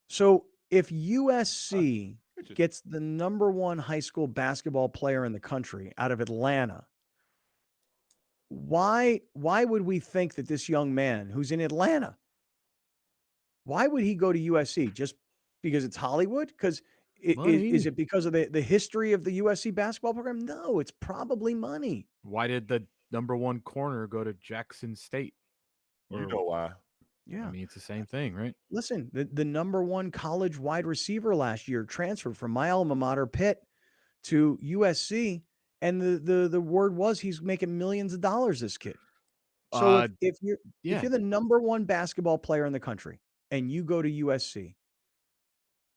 B: So if USC
D: Interesting.
B: gets the #1 high school basketball player in the country out of Atlanta, why would we think that this young man who's in Atlanta, why would he go to USC? Just because it's Hollywood? Because
C: Money.
B: is it because of the history of the USC basketball program? No, it's probably money.
C: Why did the #1 corner go to Jackson State?
D: You know why.
B: Yeah.
C: I mean, it's the same thing, right?
B: Listen, the #1 college wide receiver last year transferred from my alma mater, Pitt, to USC, and the word was he's making millions of dollars. This kid. So if you're the #1 basketball player in the country and you go to USC,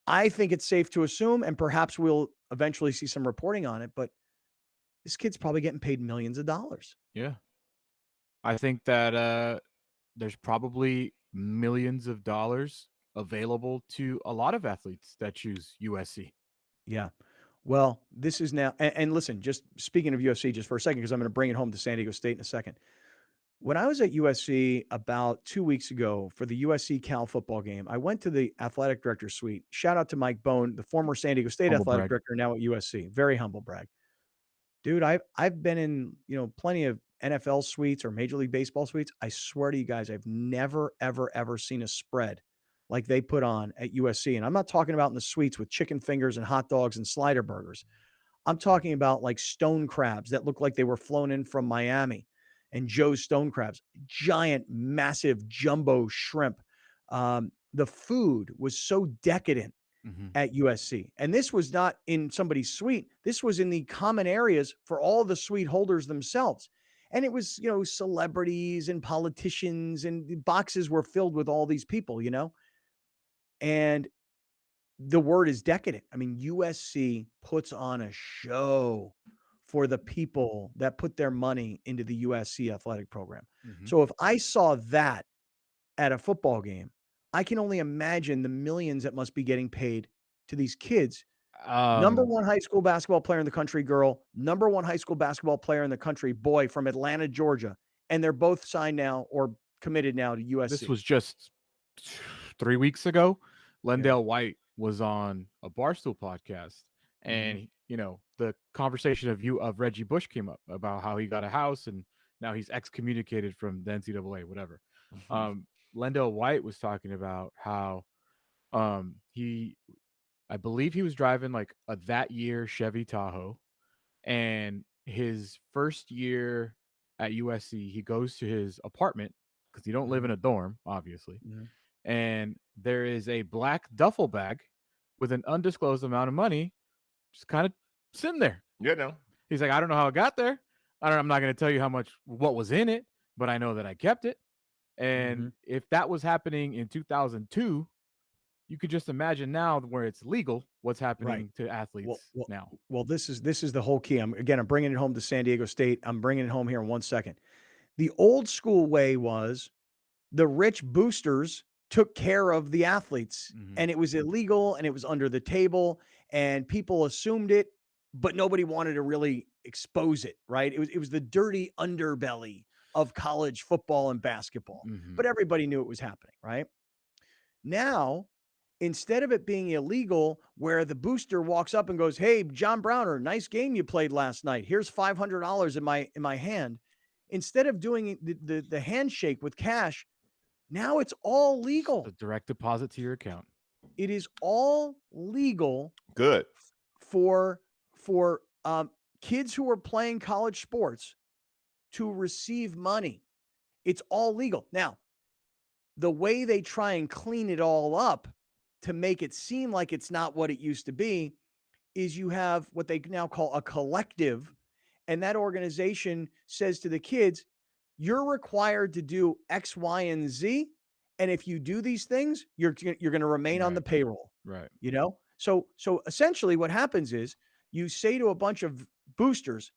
B: I think it's safe to assume, and perhaps we'll eventually see some reporting on it, but this kid's probably getting paid millions of dollars.
C: Yeah. I think that there's probably millions of dollars available to a lot of athletes that choose USC.
B: Yeah. Well, this is now, and listen, just speaking of USC just for a second, because I'm going to bring it home to San Diego State in a second. When I was at USC about 2 weeks ago for the USC Cal football game, I went to the athletic director's suite. Shout out to Mike Bone, the former San Diego State
C: Humble
B: athletic
C: brag.
B: director, now at USC. Very humble brag. Dude, I've been in, plenty of NFL suites or Major League Baseball suites. I swear to you guys, I've never, ever, ever seen a spread like they put on at USC. And I'm not talking about in the suites with chicken fingers and hot dogs and slider burgers. I'm talking about like stone crabs that look like they were flown in from Miami, and Joe's stone crabs, giant, massive jumbo shrimp. The food was so decadent at USC. And this was not in somebody's suite. This was in the common areas for all the suite holders themselves. And it was, celebrities and politicians, and the boxes were filled with all these people, and the word is decadent. I mean, USC puts on a show for the people that put their money into the USC athletic program. So if I saw that at a football game, I can only imagine the millions that must be getting paid to these kids. Number one high school basketball player in the country, girl. Number one high school basketball player in the country, boy, from Atlanta, Georgia. And they're both signed now or committed now to USC.
C: This was just 3 weeks ago. Lendale White was on a Barstool podcast, and the conversation of Reggie Bush came up about how he got a house and now he's excommunicated from the NCAA, whatever. Lendale White was talking about how I believe he was driving like a that year Chevy Tahoe, and his first year at USC, he goes to his apartment because you don't live in a dorm, obviously. And there is a black duffel bag with an undisclosed amount of money just kind of sitting there. He's like, I don't know how it got there. I'm not going to tell you what was in it, but I know that I kept it. And if that was happening in 2002, you could just imagine now where it's legal, what's happening to athletes now.
B: Well, this is the whole key. I'm bringing it home to San Diego State. I'm bringing it home here in 1 second. The old school way was the rich boosters took care of the athletes, and it was illegal and it was under the table and people assumed it, but nobody wanted to really expose it, right? It was the dirty underbelly of college football and basketball, but everybody knew it was happening, right? Now, instead of it being illegal where the booster walks up and goes, "Hey, John Browner, nice game you played last night. Here's $500 in my hand." Instead of doing the handshake with cash, now it's all legal.
C: A direct deposit to your account.
B: It is all legal.
D: Good.
B: For kids who are playing college sports to receive money. It's all legal. Now, the way they try and clean it all up to make it seem like it's not what it used to be is you have what they now call a collective, and that organization says to the kids, you're required to do X, Y, and Z, and if you do these things, you're going to remain on the payroll.
C: Right.
B: So essentially what happens is you say to a bunch of boosters,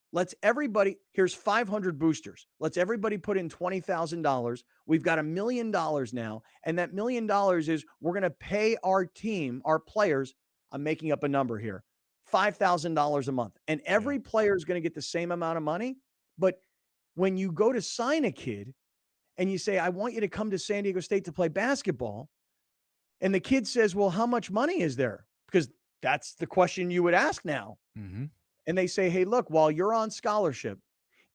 B: here's 500 boosters. Let's everybody put in $20,000. We've got $1 million now. And that $1 million is we're going to pay our team, our players. I'm making up a number here, $5,000 a month. And every player is going to get the same amount of money. But when you go to sign a kid and you say, I want you to come to San Diego State to play basketball. And the kid says, well, how much money is there? Because that's the question you would ask now. And they say, hey, look, while you're on scholarship,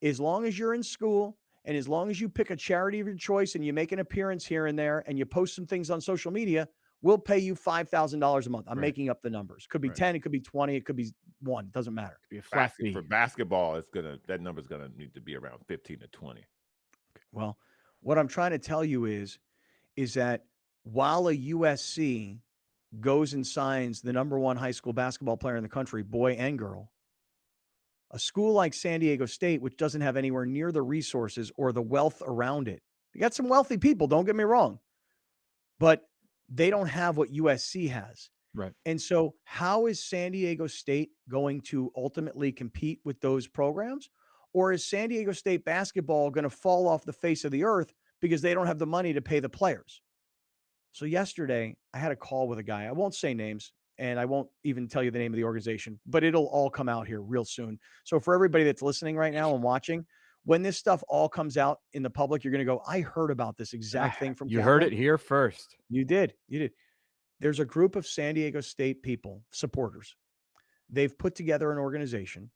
B: as long as you're in school and as long as you pick a charity of your choice and you make an appearance here and there and you post some things on social media, we'll pay you $5,000 a month. I'm making up the numbers. Could be 10, it could be 20, it could be 1. It doesn't matter.
C: Be a flat fee.
D: For basketball, that number's gonna need to be around 15 to 20.
B: Well, what I'm trying to tell you is that while a USC goes and signs the number one high school basketball player in the country, boy and girl, a school like San Diego State, which doesn't have anywhere near the resources or the wealth around it. You got some wealthy people, don't get me wrong, but they don't have what USC has.
C: Right.
B: And so how is San Diego State going to ultimately compete with those programs? Or is San Diego State basketball going to fall off the face of the earth because they don't have the money to pay the players? So yesterday I had a call with a guy. I won't say names and I won't even tell you the name of the organization, but it'll all come out here real soon. So for everybody that's listening right now and watching, when this stuff all comes out in the public, you're going to go, I heard about this exact thing from
C: You heard it here first.
B: You did. There's a group of San Diego State people, supporters. They've put together an organization.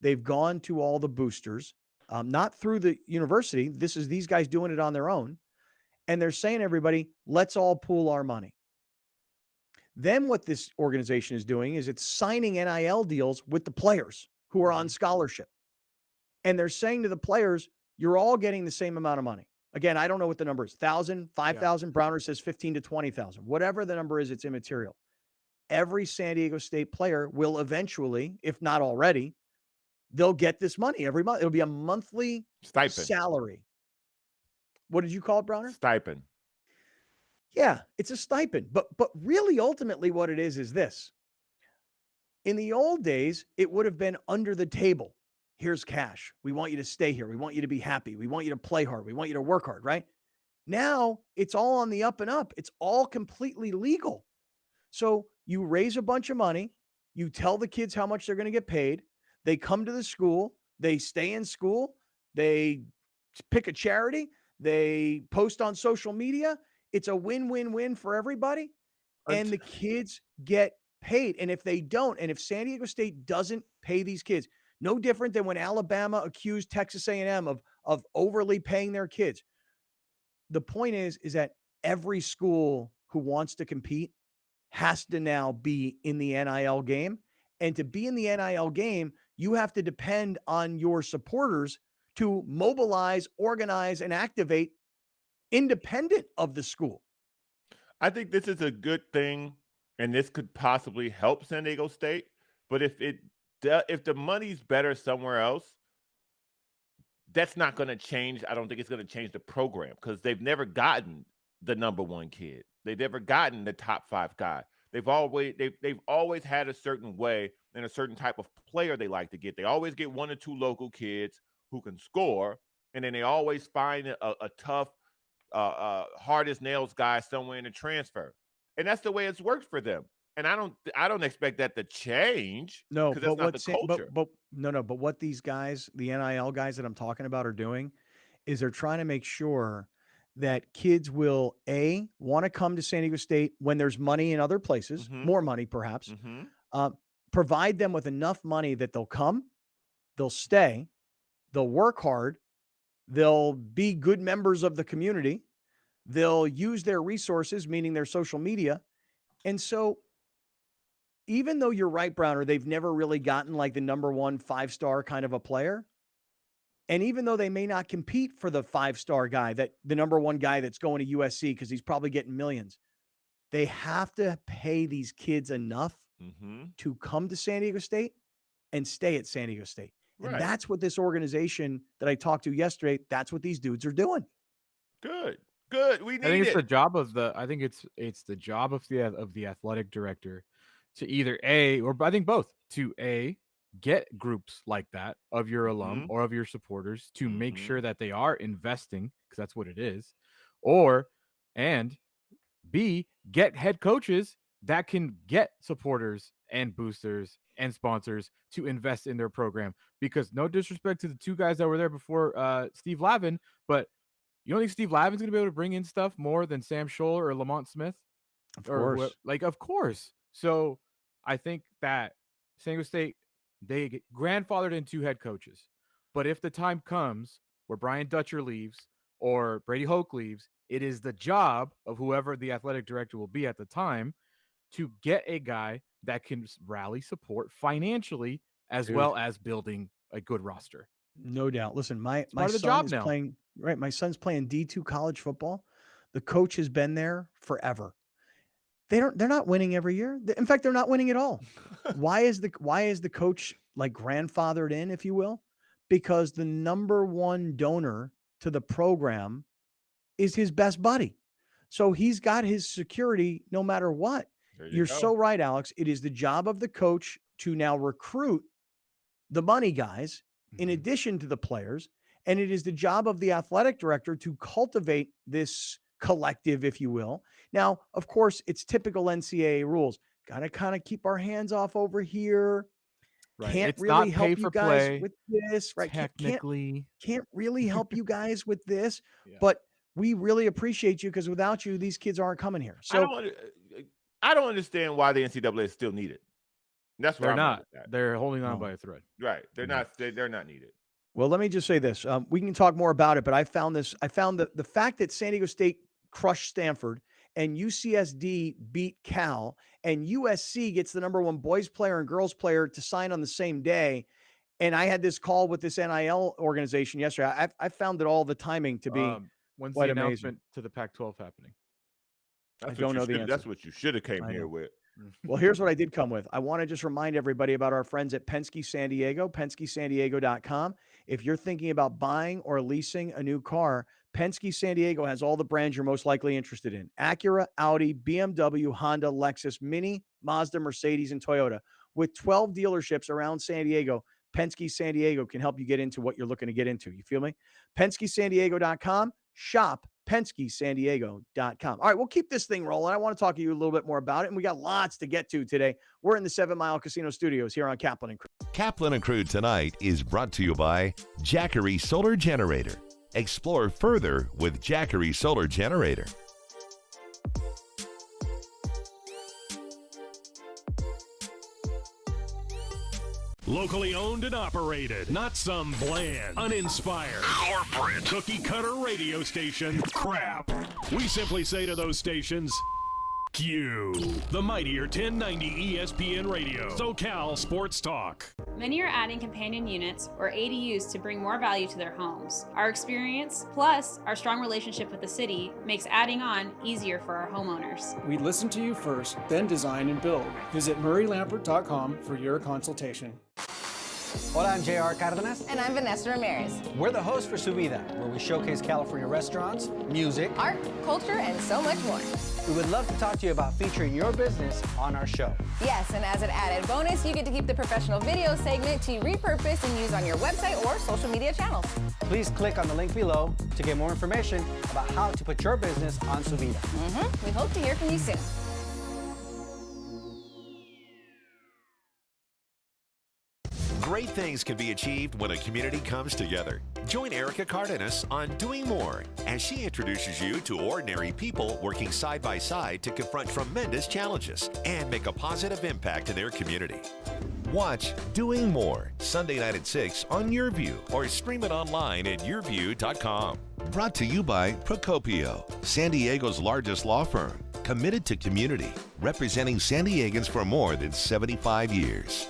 B: They've gone to all the boosters, not through the university. This is these guys doing it on their own. And they're saying, everybody, let's all pool our money. Then what this organization is doing is it's signing NIL deals with the players who are on scholarship. And they're saying to the players, you're all getting the same amount of money. Again, I don't know what the number is. 1,000, 5,000. Browner says 15 to 20,000. Whatever the number is, it's immaterial. Every San Diego State player will eventually, if not already, they'll get this money every month. It'll be a monthly
D: stipend
B: salary. What did you call it, Browner?
D: Stipend.
B: Yeah, it's a stipend. But really, ultimately, what it is this. In the old days, it would have been under the table. Here's cash. We want you to stay here. We want you to be happy. We want you to play hard. We want you to work hard, right? Now, it's all on the up and up. It's all completely legal. So you raise a bunch of money. You tell the kids how much they're going to get paid. They come to the school. They stay in school. They pick a charity. They post on social media. It's a win-win-win for everybody. And the kids get paid. And if they don't, and if San Diego State doesn't pay these kids, no different than when Alabama accused Texas A&M of overly paying their kids. The point is that every school who wants to compete has to now be in the NIL game. And to be in the NIL game, you have to depend on your supporters to mobilize, organize, and activate independent of the school.
D: I think this is a good thing, and this could possibly help San Diego State. But if the money's better somewhere else, that's not going to change. I don't think it's going to change the program because they've never gotten the number one kid. They've never gotten the top 5 guy. They've always had a certain way and a certain type of player they like to get. They always get 1 or 2 local kids who can score, and then they always find a tough, hard as nails guy somewhere in the transfer. And that's the way it's worked for them. And I don't expect that to change.
B: No,
D: because that's not the culture.
B: But what these guys, the NIL guys that I'm talking about, are doing is they're trying to make sure that kids will want to come to San Diego State when there's money in other places, more money perhaps. Provide them with enough money that they'll come, they'll stay, they'll work hard, they'll be good members of the community, they'll use their resources, meaning their social media. And so even though you're right, Browner, they've never really gotten like the number 1 5-star kind of a player. And even though they may not compete for the 5-star guy, that the number 1 guy that's going to USC, because he's probably getting millions, they have to pay these kids enough to come to San Diego State and stay at San Diego State. And that's what this organization that I talked to yesterday, that's what these dudes are doing.
D: Good. We need
C: I think it's the job of it's the job of the athletic director to either I think both, to get groups like that of your alum or of your supporters to make sure that they are investing, because that's what it is, and B, get head coaches that can get supporters and boosters and sponsors to invest in their program. Because no disrespect to the 2 guys that were there before Steve Lavin, but you don't think Steve Lavin's going to be able to bring in stuff more than Sam Scholler or Lamont Smith?
B: Of course.
C: Of course. So I think that San Diego State, they get grandfathered in 2 head coaches. But if the time comes where Brian Dutcher leaves or Brady Hoke leaves, it is the job of whoever the athletic director will be at the time to get a guy that can rally support financially as well as building a good roster.
B: No doubt. Listen, my son is playing, my son's playing D2 college football. The coach has been there forever. They're not winning every year. In fact, they're not winning at all. Why is the coach like grandfathered in, if you will? Because the number 1 donor to the program is his best buddy. So he's got his security no matter what. You're so right, Alex. It is the job of the coach to now recruit the money guys in addition to the players. And it is the job of the athletic director to cultivate this collective, if you will. Now, of course, it's typical NCAA rules. Got to kind of keep our hands off over here.
C: Right.
B: Can't
C: It's
B: really
C: not
B: help
C: pay
B: you
C: for
B: guys
C: play,
B: with this, right?
C: technically.
B: Can't really help you guys with this, but we really appreciate you because without you, these kids aren't coming here. So
D: I don't understand why the NCAA is still needed. That's what
C: they're not. They're holding on by a thread.
D: Right. They're not. They're not needed.
B: Well, let me just say this. We can talk more about it, but I found the fact that San Diego State crushed Stanford and UCSD beat Cal, and USC gets the number 1 boys player and girls player to sign on the same day. And I had this call with this NIL organization yesterday. I found it all the timing to be
C: when's
B: quite
C: the
B: amazing.
C: announcement to the Pac-12 happening?
B: I don't know the answer.
D: That's what you should have came
B: I
D: here
B: know.
D: with.
B: Well, here's what I did come with. I want to just remind everybody about our friends at Penske San Diego, PenskeSanDiego.com. If you're thinking about buying or leasing a new car, Penske San Diego has all the brands you're most likely interested in: Acura, Audi, BMW, Honda, Lexus, Mini, Mazda, Mercedes, and Toyota. With 12 dealerships around San Diego, Penske San Diego can help you get into what you're looking to get into. You feel me? PenskeSanDiego.com. Shop PenskeSanDiego.com. All right, we'll keep this thing rolling. I want to talk to you a little bit more about it, and we got lots to get to today. We're in the 7 Mile Casino Studios here on Kaplan and Crew.
F: Kaplan and Crew tonight is brought to you by Jackery Solar Generator. Explore further with Jackery Solar Generator.
A: Locally owned and operated, not some bland, uninspired, corporate, cookie-cutter radio station crap. We simply say to those stations, Q. The mightier 1090 ESPN Radio, SoCal Sports Talk.
O: Many are adding companion units, or ADUs, to bring more value to their homes. Our experience, plus our strong relationship with the city, makes adding on easier for our homeowners.
P: We listen to you first, then design and build. Visit MurrayLampert.com for your consultation.
Q: Hola, I'm J.R. Cardenas.
R: And I'm Vanessa Ramirez.
Q: We're the hosts for Su Vida, where we showcase California restaurants, music,
R: art, culture, and so much more.
Q: We would love to talk to you about featuring your business on our show.
R: Yes, and as an added bonus, you get to keep the professional video segment to repurpose and use on your website or social media channels.
Q: Please click on the link below to get more information about how to put your business on Su Vida.
R: We hope to hear from you soon.
F: Great things can be achieved when a community comes together. Join Erica Cardenas on Doing More as she introduces you to ordinary people working side by side to confront tremendous challenges and make a positive impact in their community. Watch Doing More Sunday night at 6 on YourView or stream it online at yourview.com. Brought to you by Procopio, San Diego's largest law firm, committed to community, representing San Diegans for more than 75 years.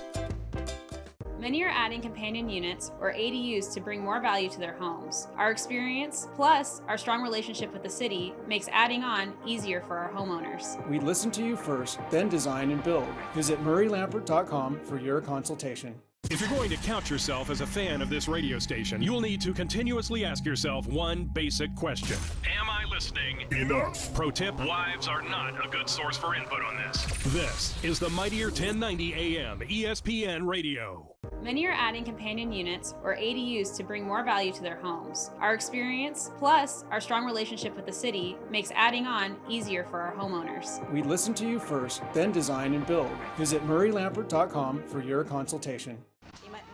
O: Many are adding companion units, or ADUs, to bring more value to their homes. Our experience, plus our strong relationship with the city, makes adding on easier for our homeowners.
P: We listen to you first, then design and build. Visit MurrayLampert.com for your consultation.
A: If you're going to count yourself as a fan of this radio station, you'll need to continuously ask yourself one basic question. Am I listening enough? Pro tip, wives are not a good source for input on this. This is the mightier 1090 AM ESPN Radio.
O: Many are adding companion units, or ADUs, to bring more value to their homes. Our experience, plus our strong relationship with the city, makes adding on easier for our homeowners.
P: We listen to you first, then design and build. Visit MurrayLampert.com for your consultation.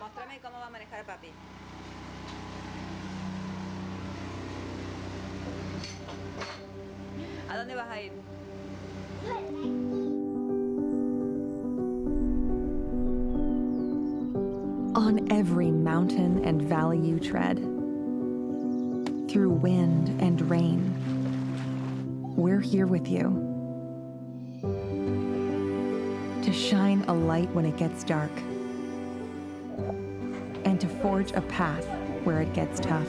S: Muéstrame cómo va a manejar papi. ¿A dónde vas a ir?
T: On every mountain and valley you tread, through wind and rain, we're here with you. To shine a light when it gets dark, and to forge a path where it gets tough.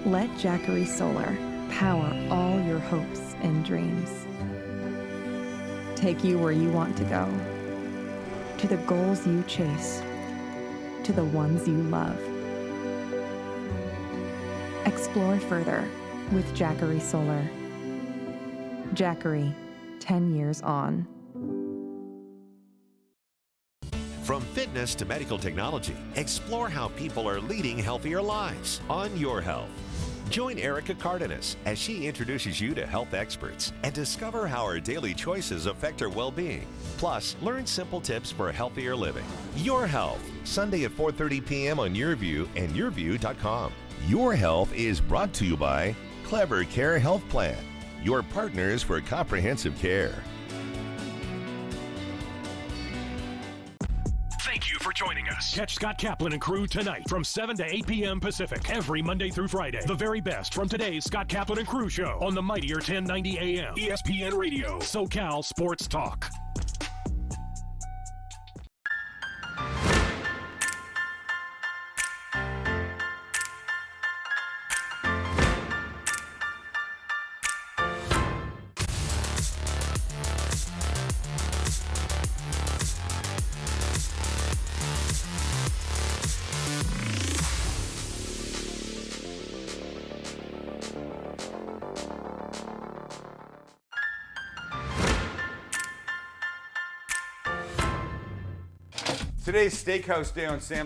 T: Let Jackery Solar power all your hopes and dreams. Take you where you want to go, to the goals you chase, to the ones you love. Explore further with Jackery Solar. Jackery, 10 years on.
F: From fitness to medical technology, explore how people are leading healthier lives on Your Health. Join Erica Cardenas as she introduces you to health experts and discover how our daily choices affect our well-being. Plus, learn simple tips for healthier living. Your Health, Sunday at 4:30 p.m. on YourView and yourview.com. Your Health is brought to you by Clever Care Health Plan, your partners for comprehensive care.
A: Thank you for for joining us. Catch Scott Kaplan and crew tonight from 7 to 8 p.m. Pacific every Monday through Friday. The very best from today's Scott Kaplan and crew show on the mightier 1090 AM. ESPN Radio, SoCal Sports Talk.
U: Today's Steakhouse Day on Sam